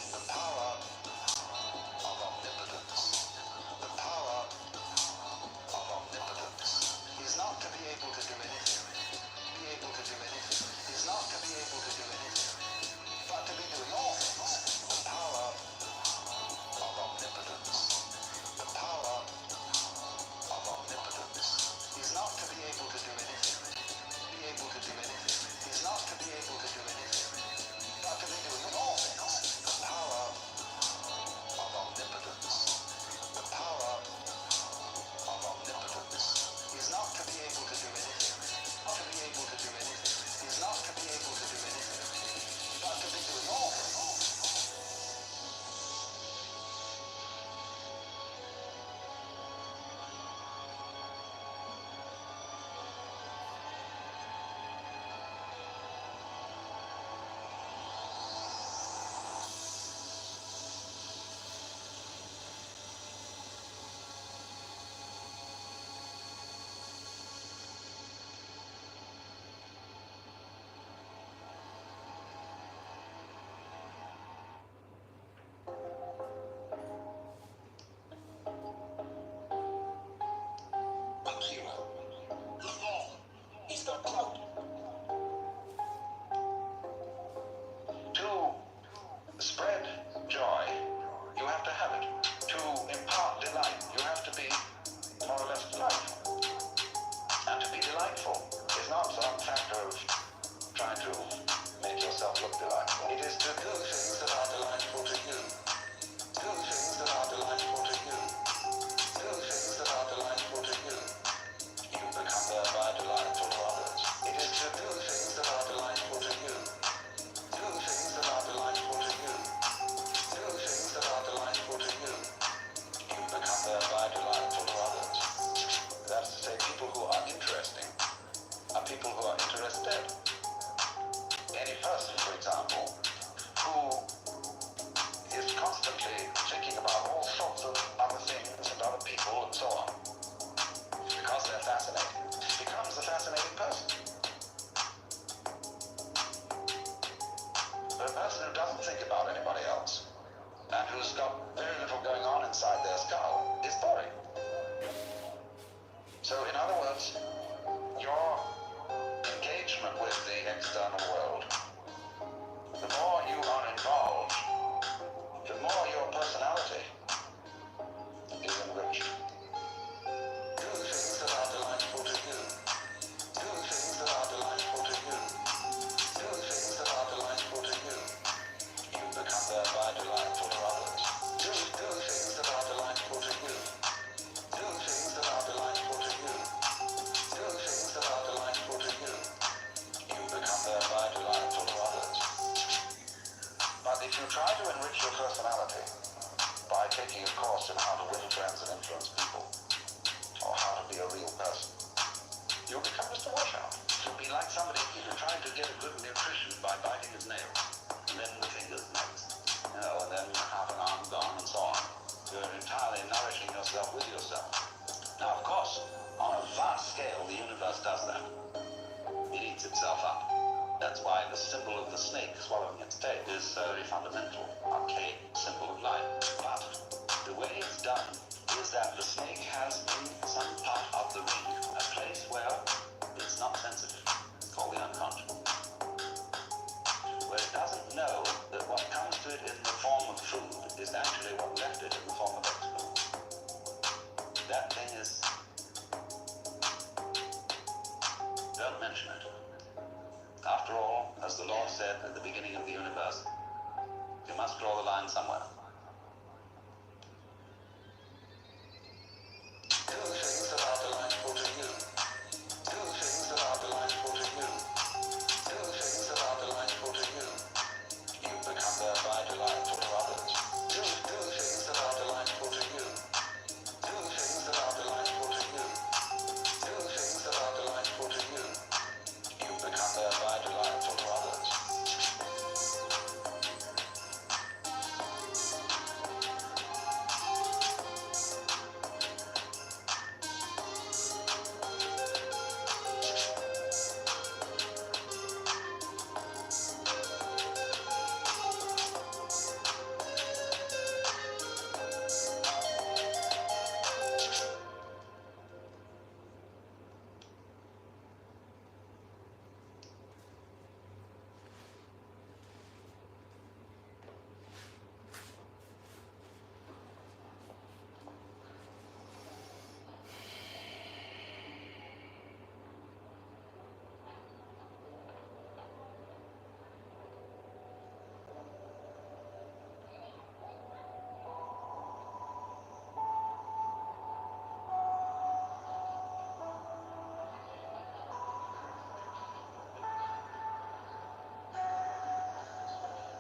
D: The power of omnipotence. The power of omnipotence is not to be able to do anything. Be able to do anything is not to be able to do anything, but to be doing all things. The power of omnipotence. The power of omnipotence is not to be able to do anything. Be able to do anything is not to be able to do anything, but to be doing all things. The power of omnipotence. The power of omnipotence is not to be able to do anything. To be able to do anything is not to be able to do anything, but to be doing all things. Akira, look on. He's got clout. To spread joy, you have to have it. To impart delight, you have to be more or less delightful. And to be delightful is not some factor of trying to make yourself look delightful. It is to do things that are delightful to you. Do things that are delightful to you. Do things that are delightful to you. You become thereby delightful to others. It is to do things that are delightful to you. Do things that are delightful to you. Do things that are delightful to you. You become thereby delightful to others. That's to say, people who are interesting are people who are interested. Any person, for example, who is constantly thinking about all sorts of other things and other people and so on, because they're fascinating, becomes a fascinating person. But a person who doesn't think about anybody else, and who's got very little going on inside their skull, is boring. So, in other words, your engagement with the external world, the more you are involved, the more your personality is enriched. Do things that are delightful to you. Do things that are delightful to you. Do things that are delightful to you. You become thereby delightful to others. Do things that are delightful to you. Do things that are delightful to you. Do things that are delightful to you. You become thereby delightful. how to win friends and influence people, or how to be a real person. You'll become just a washout. You'll be like somebody trying to get a good nutrition by biting his nails, and then the fingers next, and then half an arm gone, and so on. You're entirely nourishing yourself with yourself. Now, of course, on a vast scale, the universe does that. It eats itself up. That's why the symbol of the snake swallowing its tail is a very fundamental, archaic symbol of life. But the way it's done is that the snake has in some part of the ring a place where it's not sensitive, called the unconscious, where it doesn't know that what comes to it in the form of food is actually what left it in the form of excrement. That thing is... Don't mention it. After all, as the Lord said at the beginning of the universe, you must draw the line somewhere. Do things that are delightful to you. Do things that are delightful to you. Do things that are delightful to you. You become thereby delightful to others. Do things that are delightful to you. Do things that are delightful to you. Do things that are delightful to you. You become thereby delightful to others.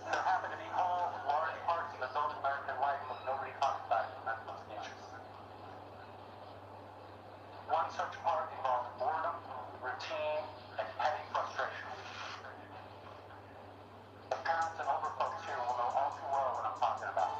E: There happen to be whole, large parts of his own American life that nobody talks about in medical speeches. One such part involves boredom, routine, and petty frustration. The parents and older folks here will know all too well what I'm talking about.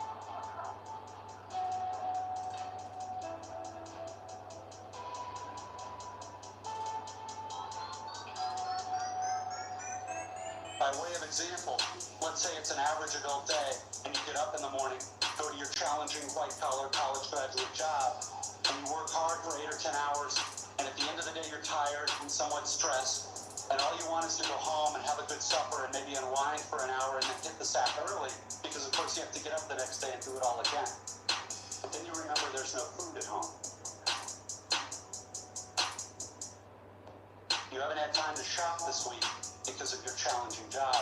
F: By way of example, let's say it's an average adult day, and you get up in the morning, go to your challenging white-collar college graduate job, and you work hard for 8 or 10 hours, and at the end of the day you're tired and somewhat stressed, and all you want is to go home and have a good supper and maybe unwind for an hour and then hit the sack early, because of course you have to get up the next day and do it all again. But then you remember there's no food at home. You haven't had time to shop this week because of your challenging job.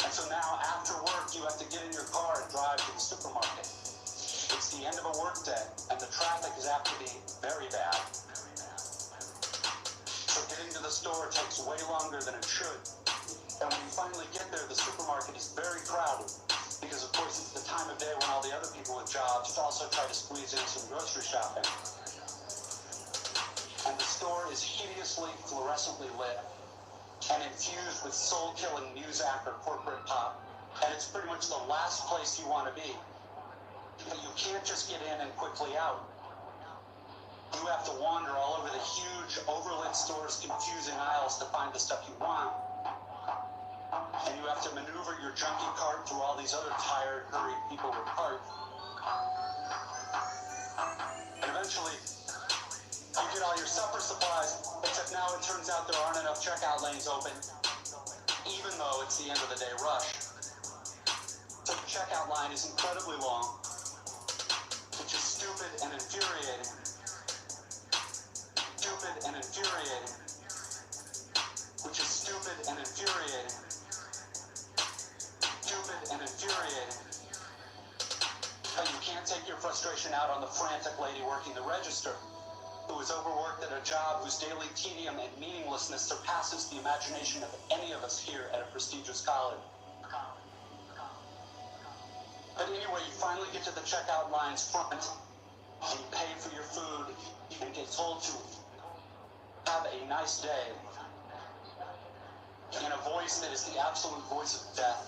F: And so now, after work, you have to get in your car and drive to the supermarket. It's the end of a work day, and the traffic is apt to be very bad. So getting to the store takes way longer than it should. And when you finally get there, the supermarket is very crowded, because of course it's the time of day when all the other people with jobs also try to squeeze in some grocery shopping. And the store is hideously fluorescently lit and infused with soul-killing Muzak or corporate pop, and it's pretty much the last place you want to be. But you can't just get in and quickly out. You have to wander all over the huge, overlit store's confusing aisles to find the stuff you want. And you have to maneuver your junkie cart through all these other tired, hurried people with carts. And eventually, you get all your supper supplies, except now it turns out there aren't enough checkout lanes open, even though it's the end of the day rush. So the checkout line is incredibly long, which is stupid and infuriating. Stupid and infuriating. Which is stupid and infuriating. Stupid and infuriating. But you can't take your frustration out on the frantic lady working the register, who is overworked at a job whose daily tedium and meaninglessness surpasses the imagination of any of us here at a prestigious college. But anyway, you finally get to the checkout line's front, You pay for your food and get told to have a nice day in a voice that is the absolute voice of death.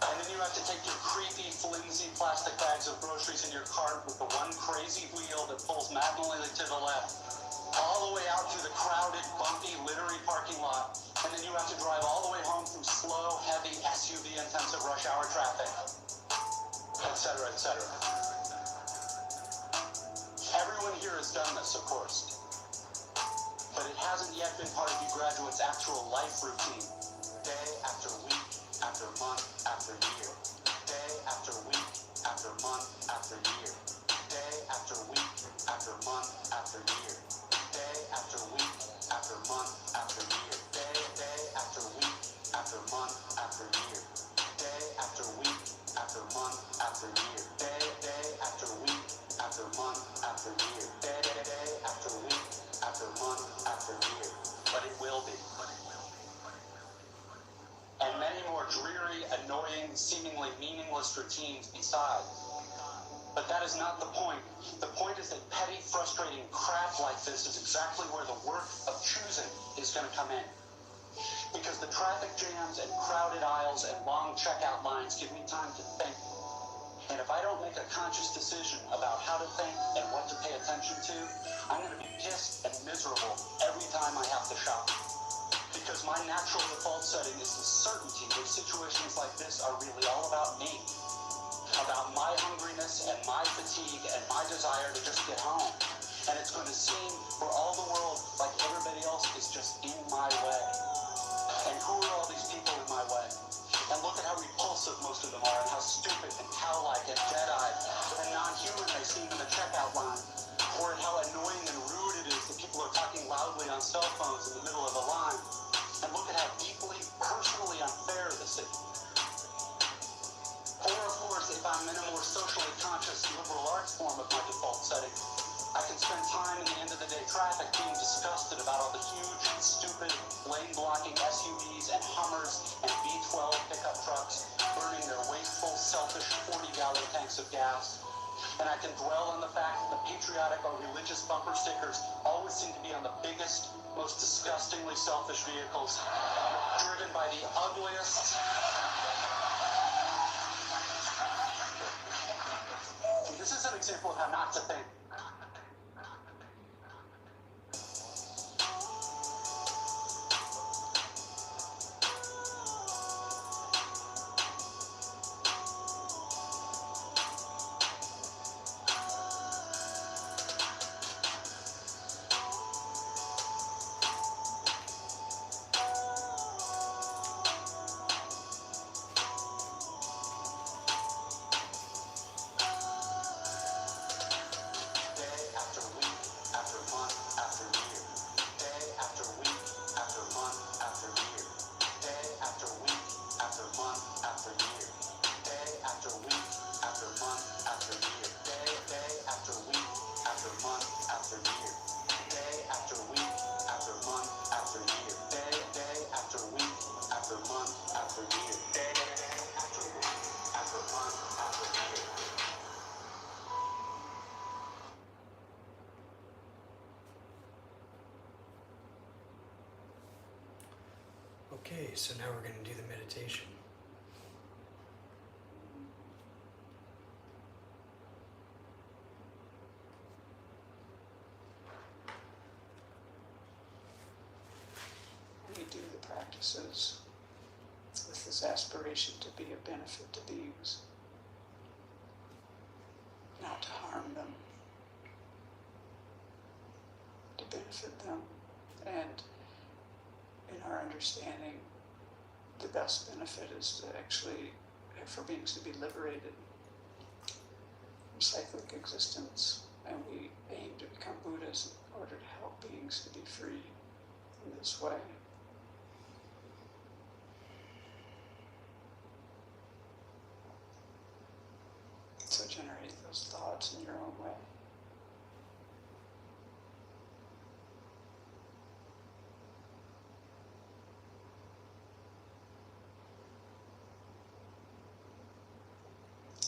F: And then you have to take your creepy, flimsy plastic bags of groceries in your cart with the one crazy wheel that pulls maddeningly to the left, all the way out through the crowded, bumpy, littery parking lot. And then you have to drive all the way home through slow, heavy, SUV-intensive rush hour traffic, etc., etc. Everyone here has done this, of course, but it hasn't yet been part of you graduates' actual life routine. Day after week, after month, after year. Day after week, after month, after year. Day after week, after month, after year. Day after week, after month, after year. Day after week, after month, after year. Day after week, after month, after year. Day after week, after month, after year. Day after week, after month, after year. But it will be. And many more dreary, annoying, seemingly meaningless routines beside. But that is not the point. The point is that petty, frustrating crap like this is exactly where the work of choosing is going to come in. Because the traffic jams and crowded aisles and long checkout lines give me time to think. And if I don't make a conscious decision about how to think and what to pay attention to, I'm going to be pissed and miserable every time I have to shop. Because my natural default setting is the certainty that situations like this are really all about me. About my hungriness and my fatigue and my desire to just get home. And it's going to seem for all the world like everybody else is just in my way. And who are all these people in my way? And look at how repulsive most of them are and how stupid and cow-like and dead-eyed and non-human they seem in the checkout line. Or at how annoying and rude it is that people are talking loudly on cell phones in the middle of the line. And look at how deeply, personally unfair this is. Or, of course, if I'm in a more socially conscious liberal arts form of my default setting, I can spend time in the end-of-the-day traffic being disgusted about all the huge, stupid, lane-blocking SUVs and Hummers and V12 pickup trucks burning their wasteful, selfish 40-gallon tanks of gas. And I can dwell on the fact that the patriotic or religious bumper stickers always seem to be on the biggest, most disgustingly selfish vehicles, driven by the ugliest. This is an example of how not to think.
A: Okay, so now we're going to do the meditation.
G: We do the practices with this aspiration to be of benefit to beings, not to harm them, to benefit them, and in our understanding, the best benefit is to actually, for beings to be liberated from cyclic existence, and we aim to become Buddhas in order to help beings to be free in this way. So generate those thoughts in your own way.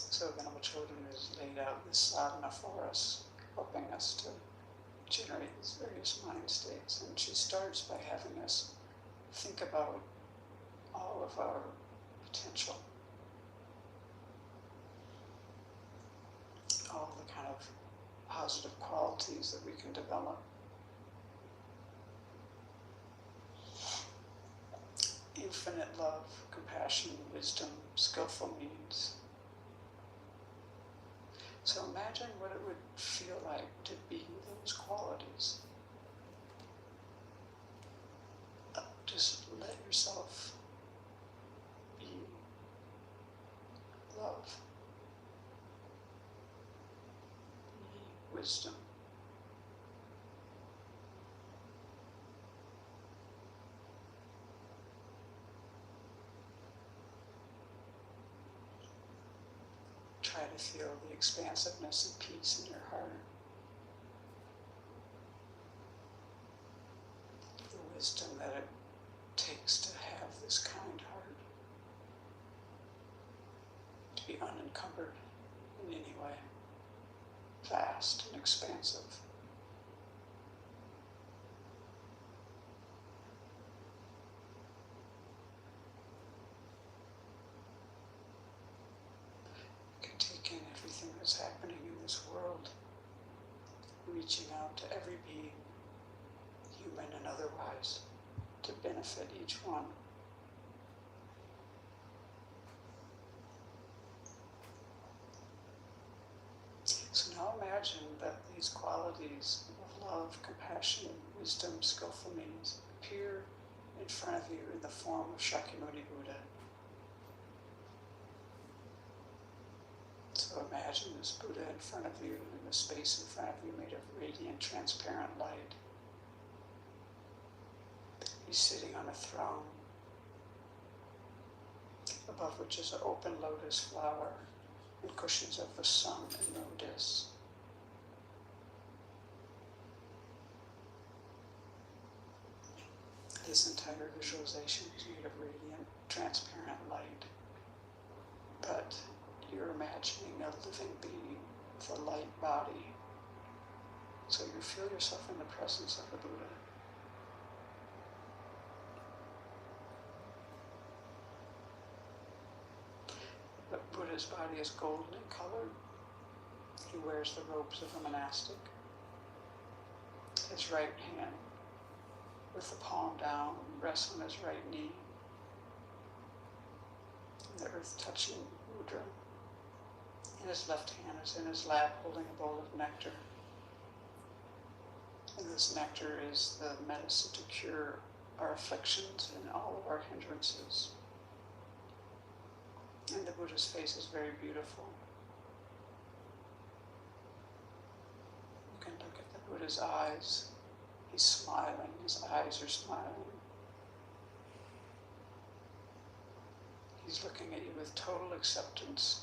G: So So Venerable Children has laid out this sadhana for us, helping us to generate these various mind states. And she starts by having us think about all of our potential, all the kind of positive qualities that we can develop. Infinite love, compassion, wisdom, skillful means. So imagine what it would feel like to be those qualities. Just let yourself be love, be wisdom, try to feel the expansiveness and peace in your heart, the wisdom that it takes to have this kind heart, to be unencumbered in any way, vast and expansive. You can take in everything that's happening in this world, reaching out to every being, human and otherwise, to benefit each one. So now imagine that these qualities of love, compassion, wisdom, skillful means appear in front of you in the form of Shakyamuni Buddha. So imagine this Buddha in front of you, in the space in front of you made of radiant, transparent light. He's sitting on a throne, above which is an open lotus flower and cushions of the sun and lotus. This entire visualization is made of radiant, transparent light. But you're imagining a living being with a light body. So you feel yourself in the presence of the Buddha. The Buddha's body is golden in color. He wears the robes of a monastic. His right hand, with the palm down, rests on his right knee. The earth touching mudra. And his left hand is in his lap holding a bowl of nectar. And this nectar is the medicine to cure our afflictions and all of our hindrances. And the Buddha's face is very beautiful. You can look at the Buddha's eyes. He's smiling, his eyes are smiling. He's looking at you with total acceptance.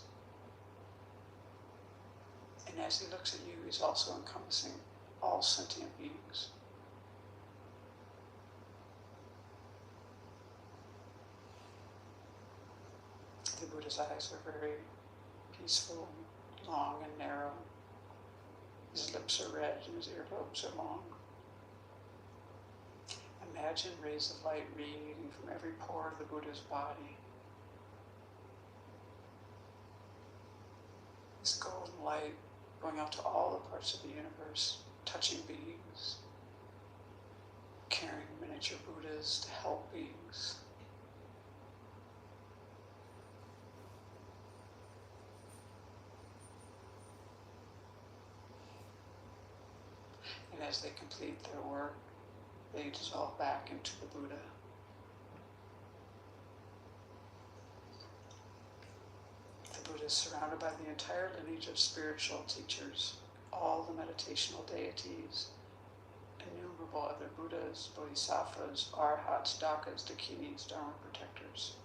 G: And as he looks at you, he's also encompassing all sentient beings. The Buddha's eyes are very peaceful, long and narrow. His lips are red and his earlobes are long. Imagine rays of light radiating from every pore of the Buddha's body. This golden light going out to all the parts of the universe, touching beings, carrying miniature Buddhas to help beings. And as they complete their work, they dissolve back into the Buddha. The Buddha is surrounded by the entire lineage of spiritual teachers, all the meditational deities, innumerable other Buddhas, Bodhisattvas, Arhats, Dakas, Dakinis, Dharma protectors.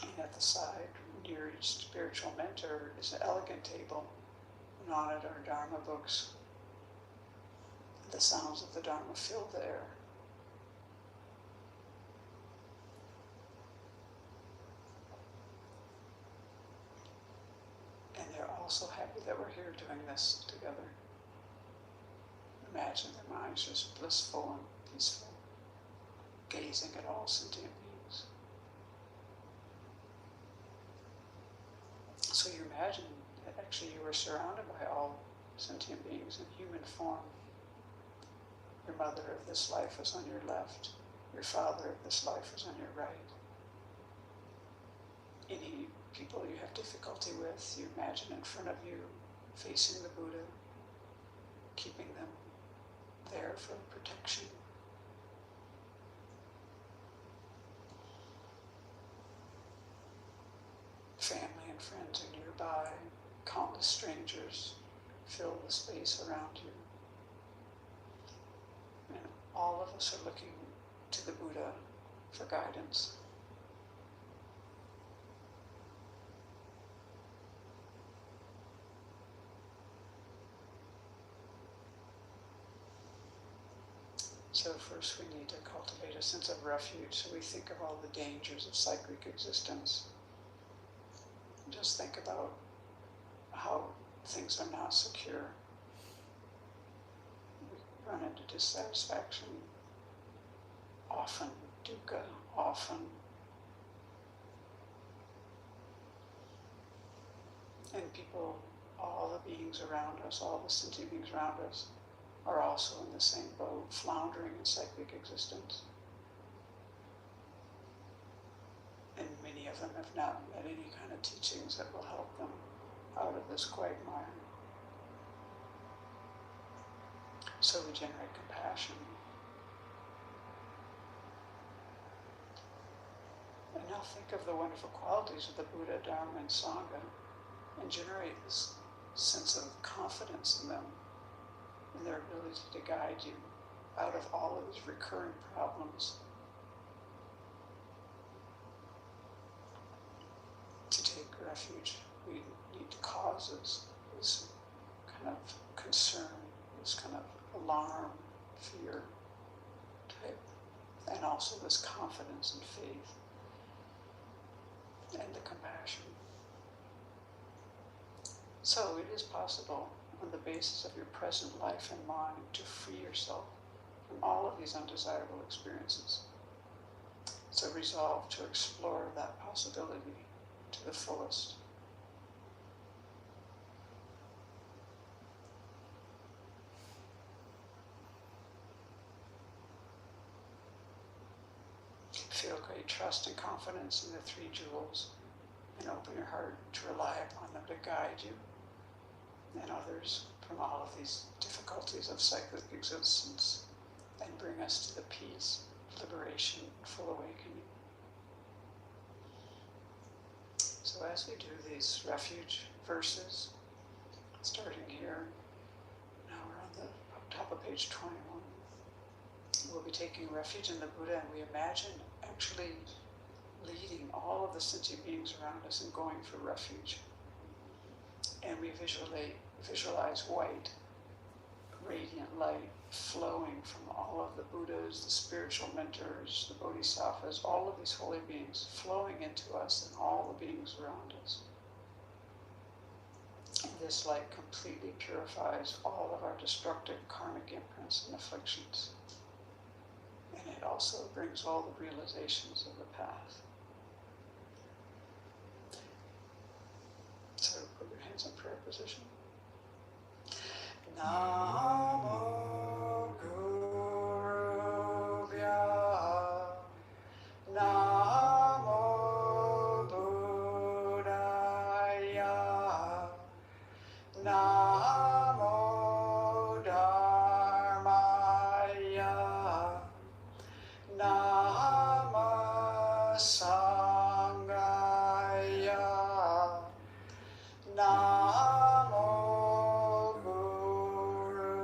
G: And at the side, near each spiritual mentor, is an elegant table, and on it are Dharma books. The sounds of the Dharma fill the air. that we're here doing this together. Imagine their minds just blissful and peaceful, gazing at all sentient beings. So you imagine that actually you were surrounded by all sentient beings in human form. Your mother of this life is on your left. Your father of this life is on your right. Any people you have difficulty with, you imagine in front of you, facing the Buddha, keeping them there for protection. Family and friends are nearby. Countless strangers fill the space around you. And all of us are looking to the Buddha for guidance. So first we need to cultivate a sense of refuge. So we think of all the dangers of cyclic existence. Just think about how things are not secure. We run into dissatisfaction, often dukkha, often. And people, all the beings around us, all the sentient beings around us, are also in the same boat, floundering in cyclic existence. And many of them have not met any kind of teachings that will help them out of this quagmire. So we generate compassion. And now think of the wonderful qualities of the Buddha, Dharma, and Sangha, and generate this sense of confidence in them, in their ability to guide you out of all of these recurring problems. To take refuge, we need causes, this kind of concern, this kind of alarm, fear type, and also this confidence and faith, and the compassion. So it is possible, on the basis of your present life and mind, to free yourself from all of these undesirable experiences. So resolve to explore that possibility to the fullest. Feel great trust and confidence in the three jewels, and open your heart to rely upon them to guide you and others from all of these difficulties of cyclic existence, and bring us to the peace, liberation, full awakening. So as we do these refuge verses, starting here, now we're on the top of page 21, we'll be taking refuge in the Buddha, and we imagine actually leading all of the sentient beings around us and going for refuge. And we visualize white, radiant light flowing from all of the Buddhas, the spiritual mentors, the Bodhisattvas, all of these holy beings flowing into us and all the beings around us. And this light completely purifies all of our destructive karmic imprints and afflictions. And it also brings all the realizations of the path. So put your hands in prayer position. Namo Gurubhya, Namo Buddhaya, Namo Dharmaya, Namo Sanghaya, Namo Guru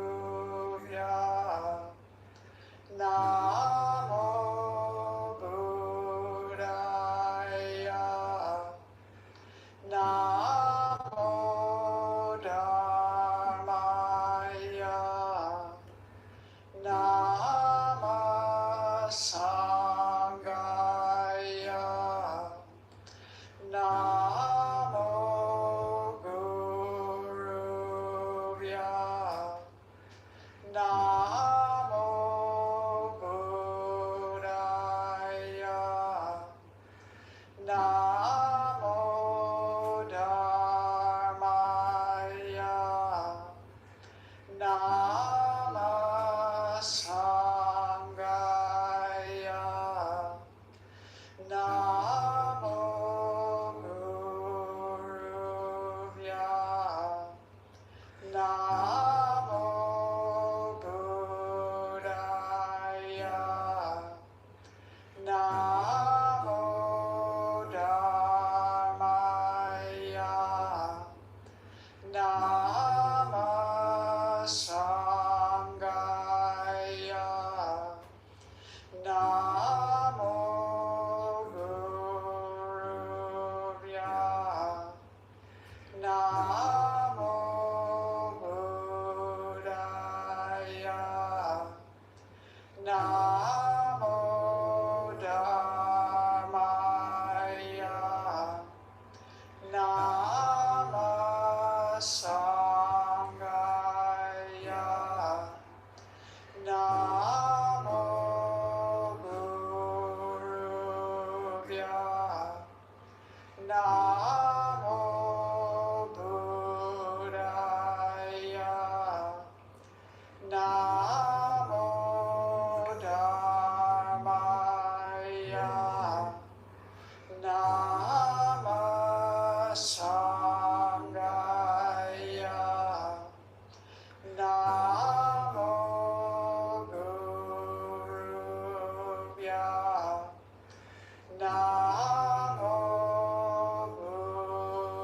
G: Namo Buddhaya. Namo Dharmaya. Nama Sangaya. Namo Guruvya. Namo Buddhaya. Namo Dharmaya. Nama Sangaya. Namo Guruvya. Namo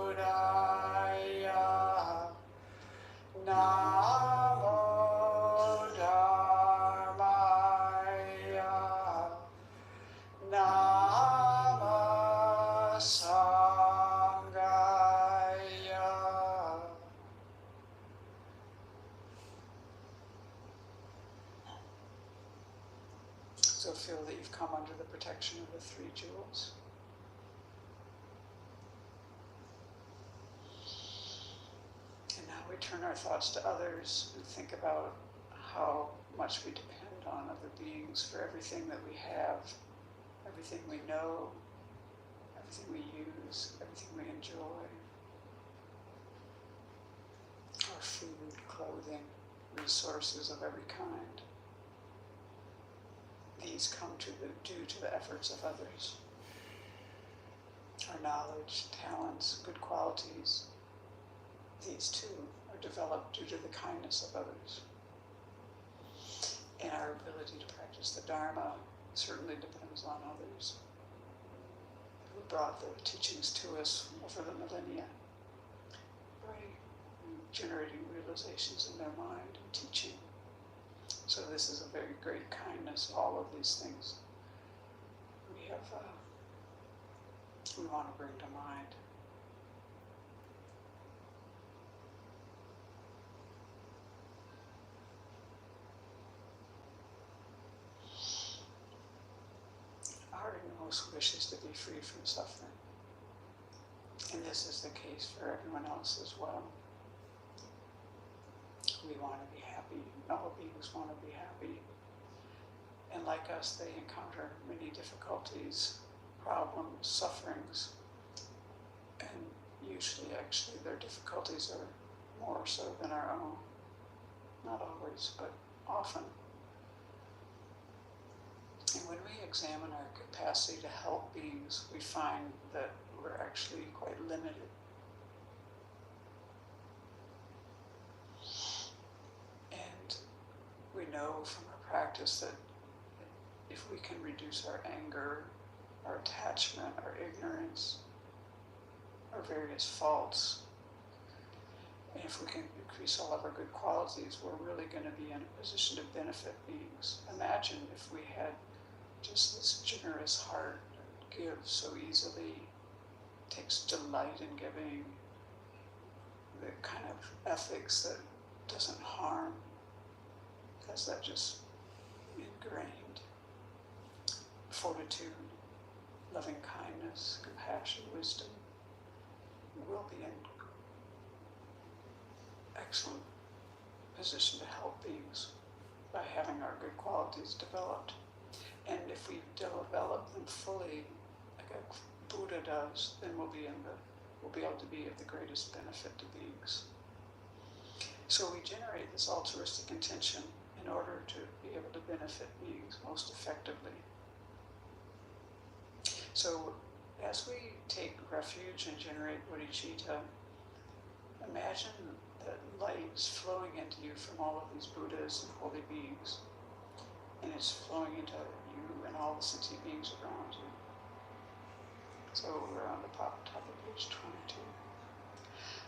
G: Buddhaya. Namo Dharmaya. Nama Sangaya. So feel that you've come under the protection of the three jewels. And now we turn our thoughts to others and think about how much we depend on other beings for everything that we have, everything we know, everything we use, everything we enjoy. Our food, clothing, resources of every kind. These come due to the efforts of others. Our knowledge, talents, good qualities, these too are developed due to the kindness of others. And our ability to practice the Dharma certainly depends on others who brought the teachings to us over the millennia by generating realizations in their mind and teaching. So this is a very great kindness, all of these things we want to bring to mind. Our innermost wish is to be free from suffering. And this is the case for everyone else as well. We want to be happy. All beings want to be happy. And like us, they encounter many difficulties, problems, sufferings. And usually, actually, their difficulties are more so than our own. Not always, but often. And when we examine our capacity to help beings, we find that we're actually quite limited. And we know from our practice that if we can reduce our anger, our attachment, our ignorance, our various faults, and if we can increase all of our good qualities, we're really going to be in a position to benefit beings. Imagine if we had just this generous heart that gives so easily, takes delight in giving, the kind of ethics that doesn't harm, because that just ingrained. Fortitude, loving kindness, compassion, wisdom, will be in excellent position to help beings by having our good qualities developed. And if we develop them fully, like a Buddha does, then we'll be able to be of the greatest benefit to beings. So we generate this altruistic intention in order to be able to benefit beings most effectively. So as we take refuge and generate bodhicitta, imagine that light is flowing into you from all of these Buddhas and holy beings, and it's flowing into you and all the sentient beings around you. So we're on the top of page 22.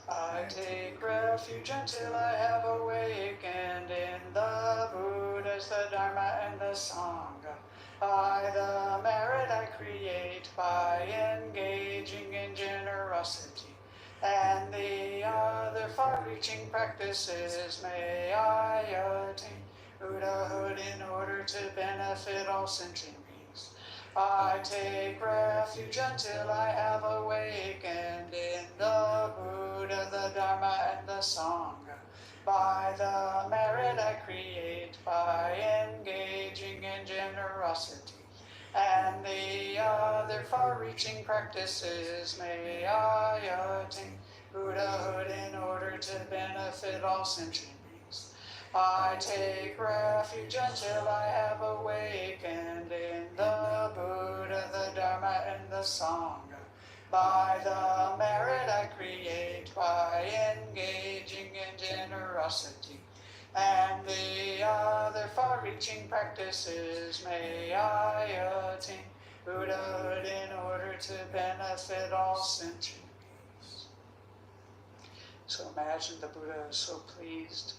G: I take refuge until I have awakened in the Buddhas, the Dharma, and the Sangha. By the merit I create by engaging in generosity and the other far-reaching practices may I attain Buddhahood in order to benefit all sentient beings. I take refuge until I have awakened in the Buddha, the Dharma, and the Sangha. By the merit I create by engaging in generosity and the other far-reaching practices may I attain Buddhahood in order to benefit all sentient beings. I take refuge until I have awakened in the Buddha, the Dharma, and the Sangha. By the merit I create by engaging in generosity and the other far-reaching practices may I attain Buddhahood in order to benefit all sentient beings. So imagine the Buddha is so pleased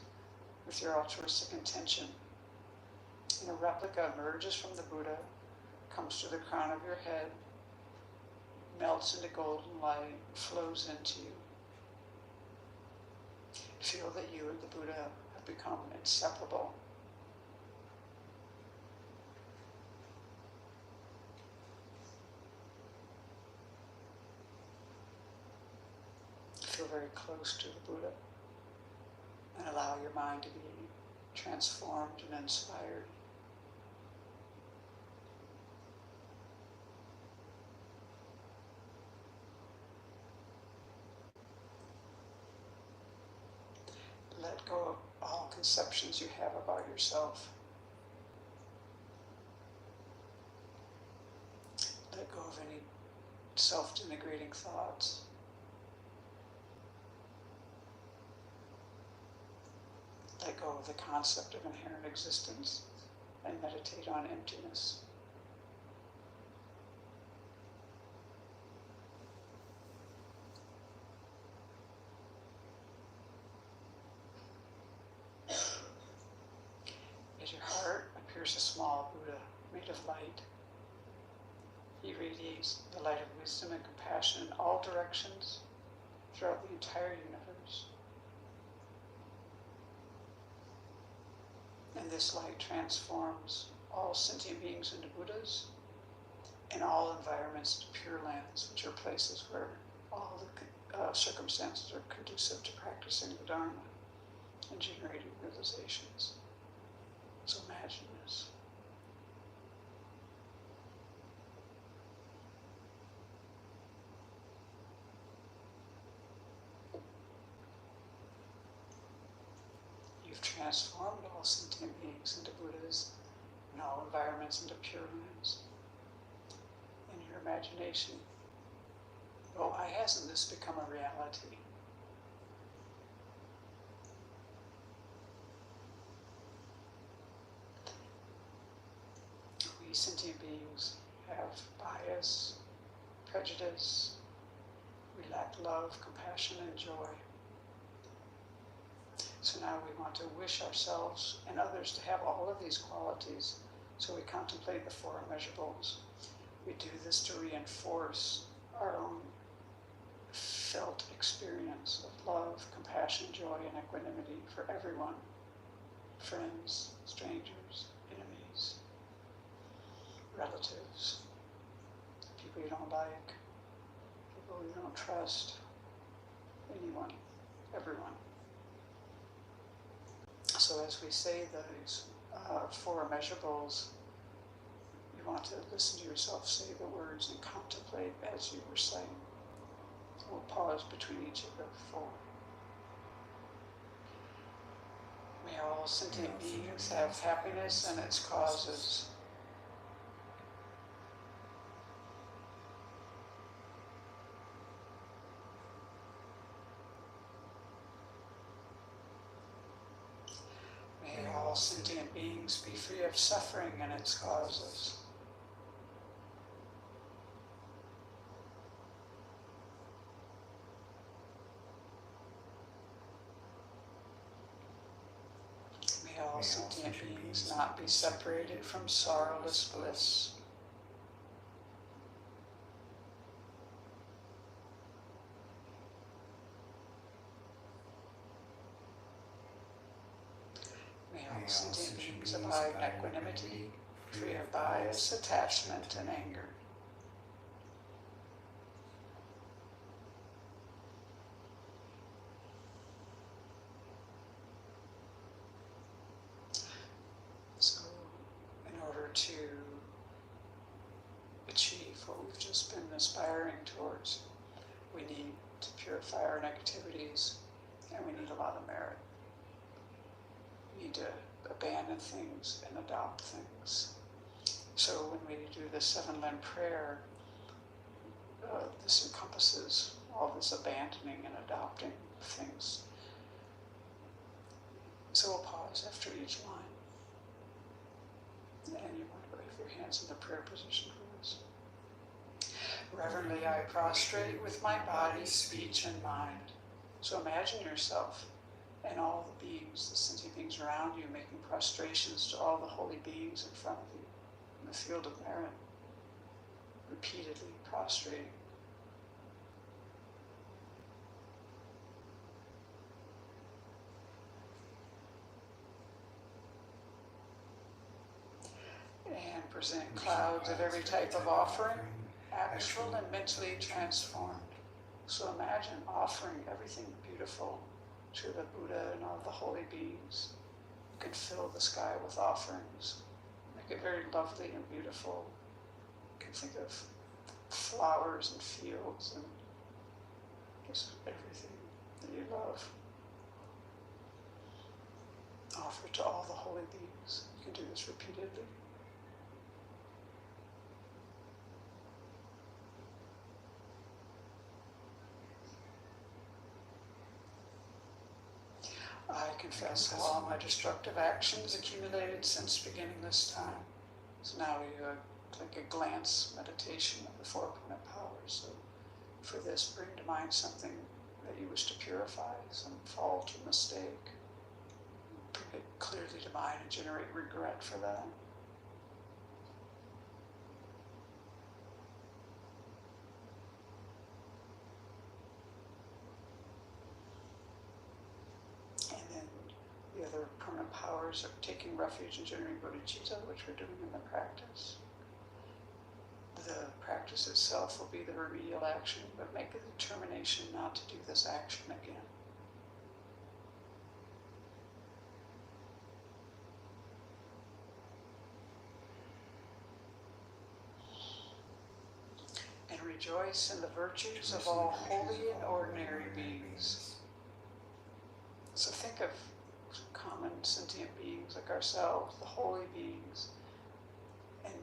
G: with your altruistic intention. And a replica emerges from the Buddha, comes to the crown of your head, melts into golden light, flows into you. Feel that you and the Buddha have become inseparable. Feel very close to the Buddha and allow your mind to be transformed and inspired. Let go of all conceptions you have about yourself. Let go of any self-denigrating thoughts. Let go of the concept of inherent existence and meditate on emptiness. At your heart appears a small Buddha made of light. He radiates the light of wisdom and compassion in all directions throughout the entire universe. And this light transforms all sentient beings into Buddhas and all environments into pure lands, which are places where all the circumstances are conducive to practicing the Dharma and generating realizations. So imagine this. You've transformed all sentient beings into Buddhas and all environments into pure lands. In your imagination, oh, why hasn't this become a reality? We sentient beings have bias, prejudice, we lack love, compassion, and joy. So now we want to wish ourselves and others to have all of these qualities, so we contemplate the four immeasurables. We do this to reinforce our own felt experience of love, compassion, joy, and equanimity for everyone, friends, strangers, enemies, relatives, people you don't like, people you don't trust, anyone, everyone. So as we say those four immeasurables, you want to listen to yourself say the words and contemplate as you recite. So we'll pause between each of the four. May all sentient beings have happiness and its causes. May all sentient beings be free of suffering and its causes. May all sentient beings not be separated from sorrowless bliss. sentient beings abide in equanimity, free of bias, attachment, and anger. So, in order to achieve what we've just been aspiring towards, we need to purify our activities, and we need a lot of merit. We need to abandon things and adopt things. So when we do the 7 limb prayer, this encompasses all this abandoning and adopting things. So we'll pause after each line. And you want to wave your hands in the prayer position for this. Reverently I prostrate with my body, speech, and mind. So imagine yourself and all the beings, the sentient beings around you, making prostrations to all the holy beings in front of you in the field of merit, repeatedly prostrating. And present clouds of every type of offering, actual and mentally transformed. So imagine offering everything beautiful to the Buddha and all the holy beings. You can fill the sky with offerings, make it very lovely and beautiful. You can think of flowers and fields and just everything that you love. Offer it to all the holy beings. You can do this repeatedly. I confess all my destructive actions accumulated since beginning this time. So now we do like a glance meditation of the 4 point powers. So for this, bring to mind something that you wish to purify, some fault or mistake. Bring it clearly to mind and generate regret for that. The other permanent powers are taking refuge in generating bodhicitta, which we're doing in the practice. The practice itself will be the remedial action, but make a determination not to do this action again. And rejoice in the virtues of all holy and ordinary beings. So think of common sentient beings like ourselves, the holy beings, and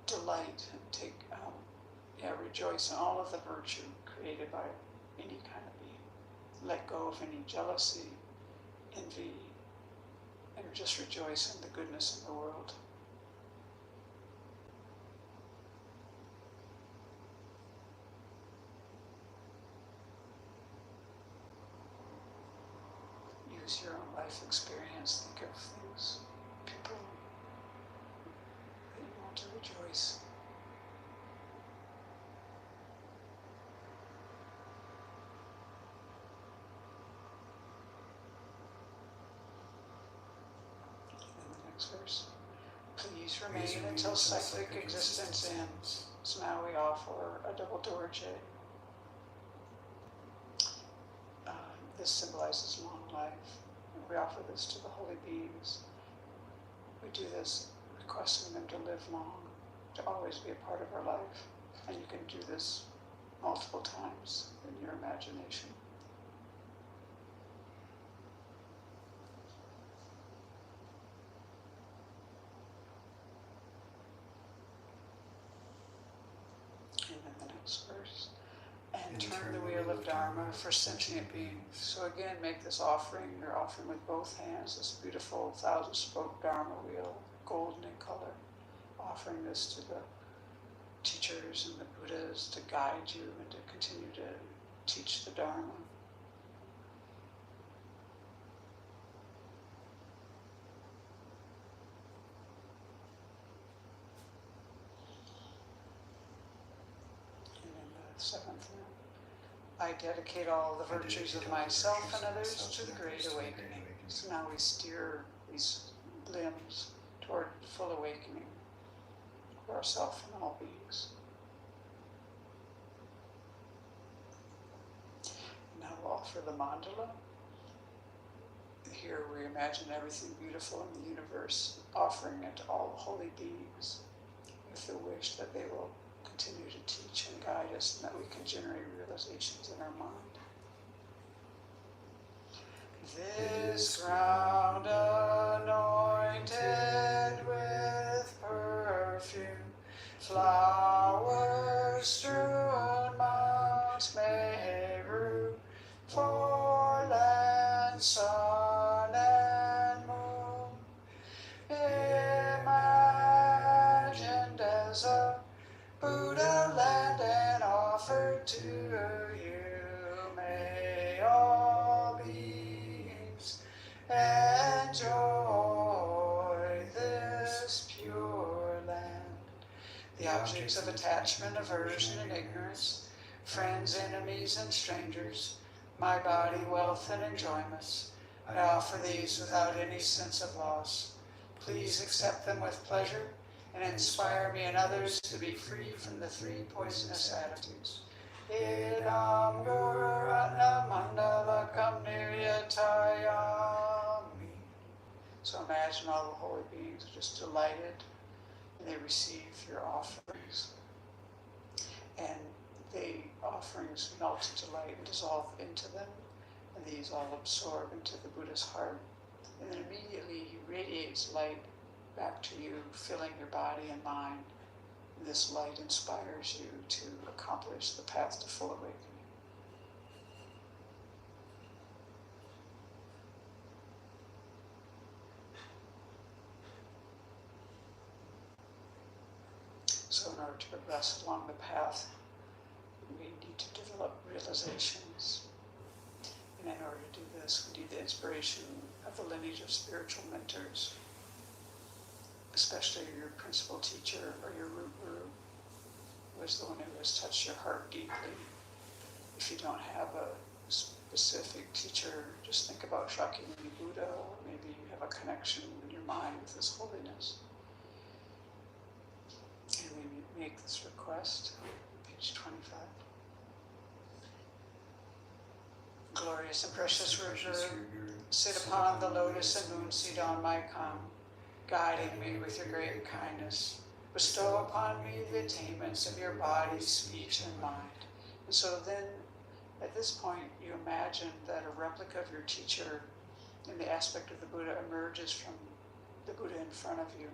G: delight and rejoice in all of the virtue created by any kind of being. Let go of any jealousy, envy, and just rejoice in the goodness in the world. Use your own life experience. Think of things, people that you want to rejoice. And the next verse. Please remain until cyclic existence ends. So now we offer a double dorje. This symbolizes long life. And we offer this to the holy beings. We do this requesting them to live long, to always be a part of our life. And you can do this multiple times in your imagination. And then the next verse. And turn the wheel of Dharma for sentient beings. So again, make this offering. You're offering with both hands this beautiful 1,000-spoke Dharma wheel, golden in color. Offering this to the teachers and the Buddhas to guide you and to continue to teach the Dharma. And then the 7th one. I dedicate all the virtues of myself and others to the Great Awakening. So now we steer these limbs toward full awakening of ourself and all beings. Now we'll offer the mandala. Here we imagine everything beautiful in the universe, offering it to all holy beings with the wish that they will continue to teach and guide us and that we can generate realizations in our mind. This ground anointed with perfume, flowers strewn mounts may rue, for land, sun, and moon, imagined as a Buddha land and offered to you, may all beings enjoy this pure land. The objects of attachment, aversion, and ignorance, friends, enemies, and strangers, my body, wealth, and enjoyments, I offer these without any sense of loss. Please accept them with pleasure and inspire me and others to be free from the three poisonous attitudes. Idam Guru Ratna Mandalakam Niryatayami. So imagine all the holy beings are just delighted and they receive your offerings. And the offerings melt into light and dissolve into them, and these all absorb into the Buddha's heart. And then immediately he radiates light back to you, filling your body and mind. And this light inspires you to accomplish the path to full awakening. So in order to progress along the path, we need to develop realizations. And in order to do this, we need the inspiration of the lineage of spiritual mentors, especially your principal teacher or your root guru, who is the one who has touched your heart deeply. If you don't have a specific teacher, just think about Shakyamuni Buddha, or maybe you have a connection in your mind with his holiness. And we make this request, page 25. Glorious and precious Guru, sit upon the lotus and moon seat on my come, guiding me with your great kindness. Bestow upon me the attainments of your body, speech, and mind. And so then, at this point, you imagine that a replica of your teacher in the aspect of the Buddha emerges from the Buddha in front of you.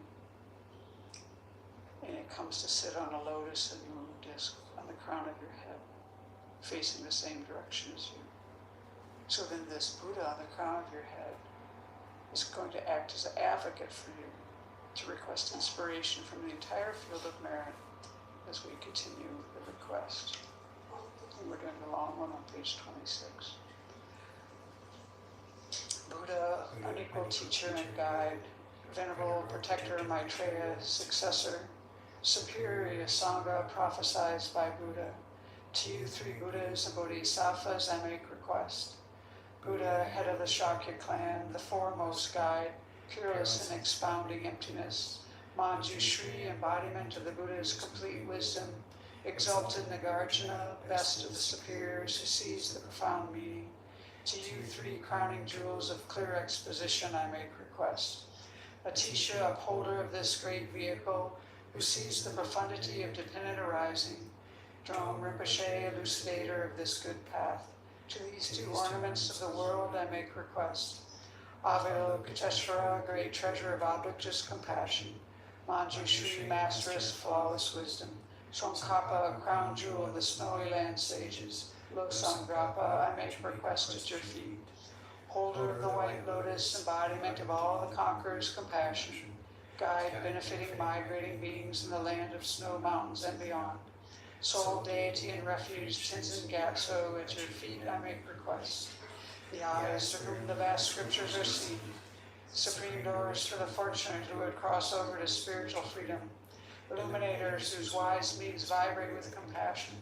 G: And it comes to sit on a lotus and moon disc on the crown of your head, facing the same direction as you. So then this Buddha on the crown of your head is going to act as an advocate for you to request inspiration from the entire field of merit as we continue the request. And we're doing the long one on page 26. Buddha, unequal teacher and guide, venerable protector Maitreya, successor, superior Sangha prophesied by Buddha, to you three Buddhas and Bodhisattvas I make request. Buddha, head of the Shakya clan, the foremost guide, peerless in expounding emptiness, Manjushri, embodiment of the Buddha's complete wisdom, exalted Nagarjuna, best of the superiors who sees the profound meaning. To you three crowning jewels of clear exposition I make request. Atisha, upholder of this great vehicle, who sees the profundity of dependent arising. Drome Rinpoche, elucidator of this good path. To these two ornaments of the world I make request. Avalokiteshvara, great treasure of objectless compassion. Manjushri, masteress of flawless wisdom. Tsongkhapa, crown jewel of the snowy land sages. Losangrappa, I make request at your feet. Holder of the white lotus, embodiment of all the conqueror's compassion. Guide benefiting migrating beings in the land of snow mountains and beyond. Sole deity and refuge, Tenzin Gyatso, at your feet I make request. The eyes to whom the vast scriptures are seen. Supreme doors for the fortunate who would cross over to spiritual freedom. Illuminators whose wise means vibrate with compassion.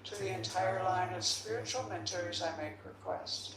G: To the entire line of spiritual mentors I make request.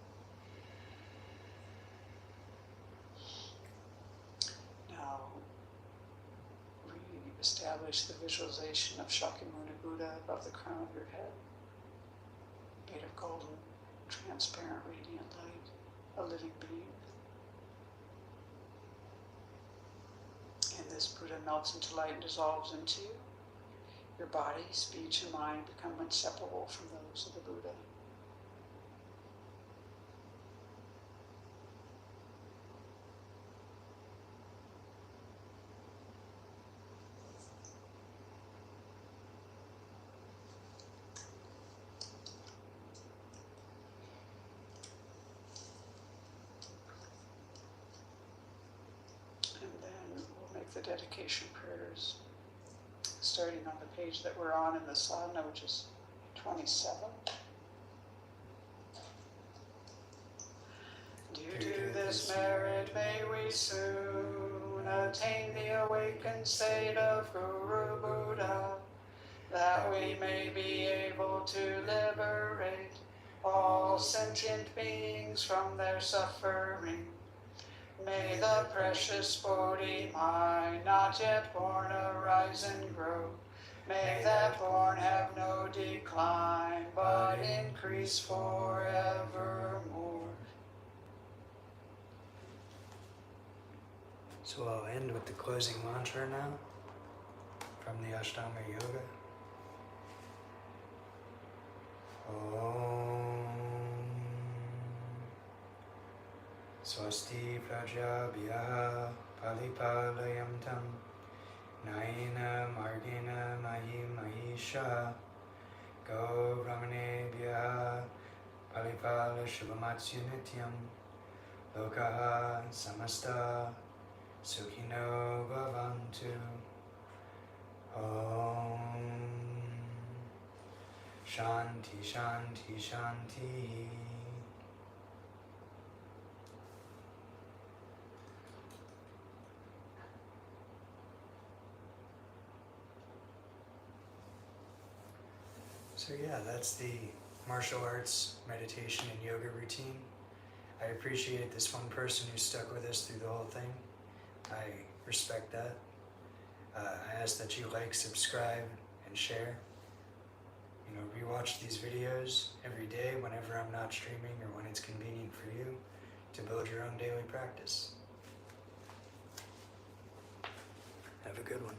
G: establish the visualization of Shakyamuni Buddha above the crown of your head, made of golden, transparent, radiant light, a living being. And this Buddha melts into light and dissolves into you. Your body, speech, and mind become inseparable from those of the Buddha. And then we'll make the dedication prayers, starting on the page that we're on in the sadhana, which is 27. Due to this merit, may we soon attain the awakened state of Guru Buddha, that we may be able to liberate all sentient beings from their suffering. May the precious Bodhi mind not yet born arise and grow. May that born have no decline, but increase forevermore.
A: So I'll end with the closing mantra now from the Ashtanga Yoga. Om Swasti Prajabhyaha Palipalayamtam Naina Margena Mahi Mahisha Go Brahmanebhyaha Palipala Shubhamatsyu Nityam Lokaha Samasta Sukhino Bhavantu. Om Shanti Shanti Shanti. So yeah, that's the martial arts, meditation, and yoga routine. I appreciate this one person who stuck with us through the whole thing. I respect that. I ask that you like, subscribe, and share. You know, rewatch these videos every day whenever I'm not streaming or when it's convenient for you to build your own daily practice. Have a good one.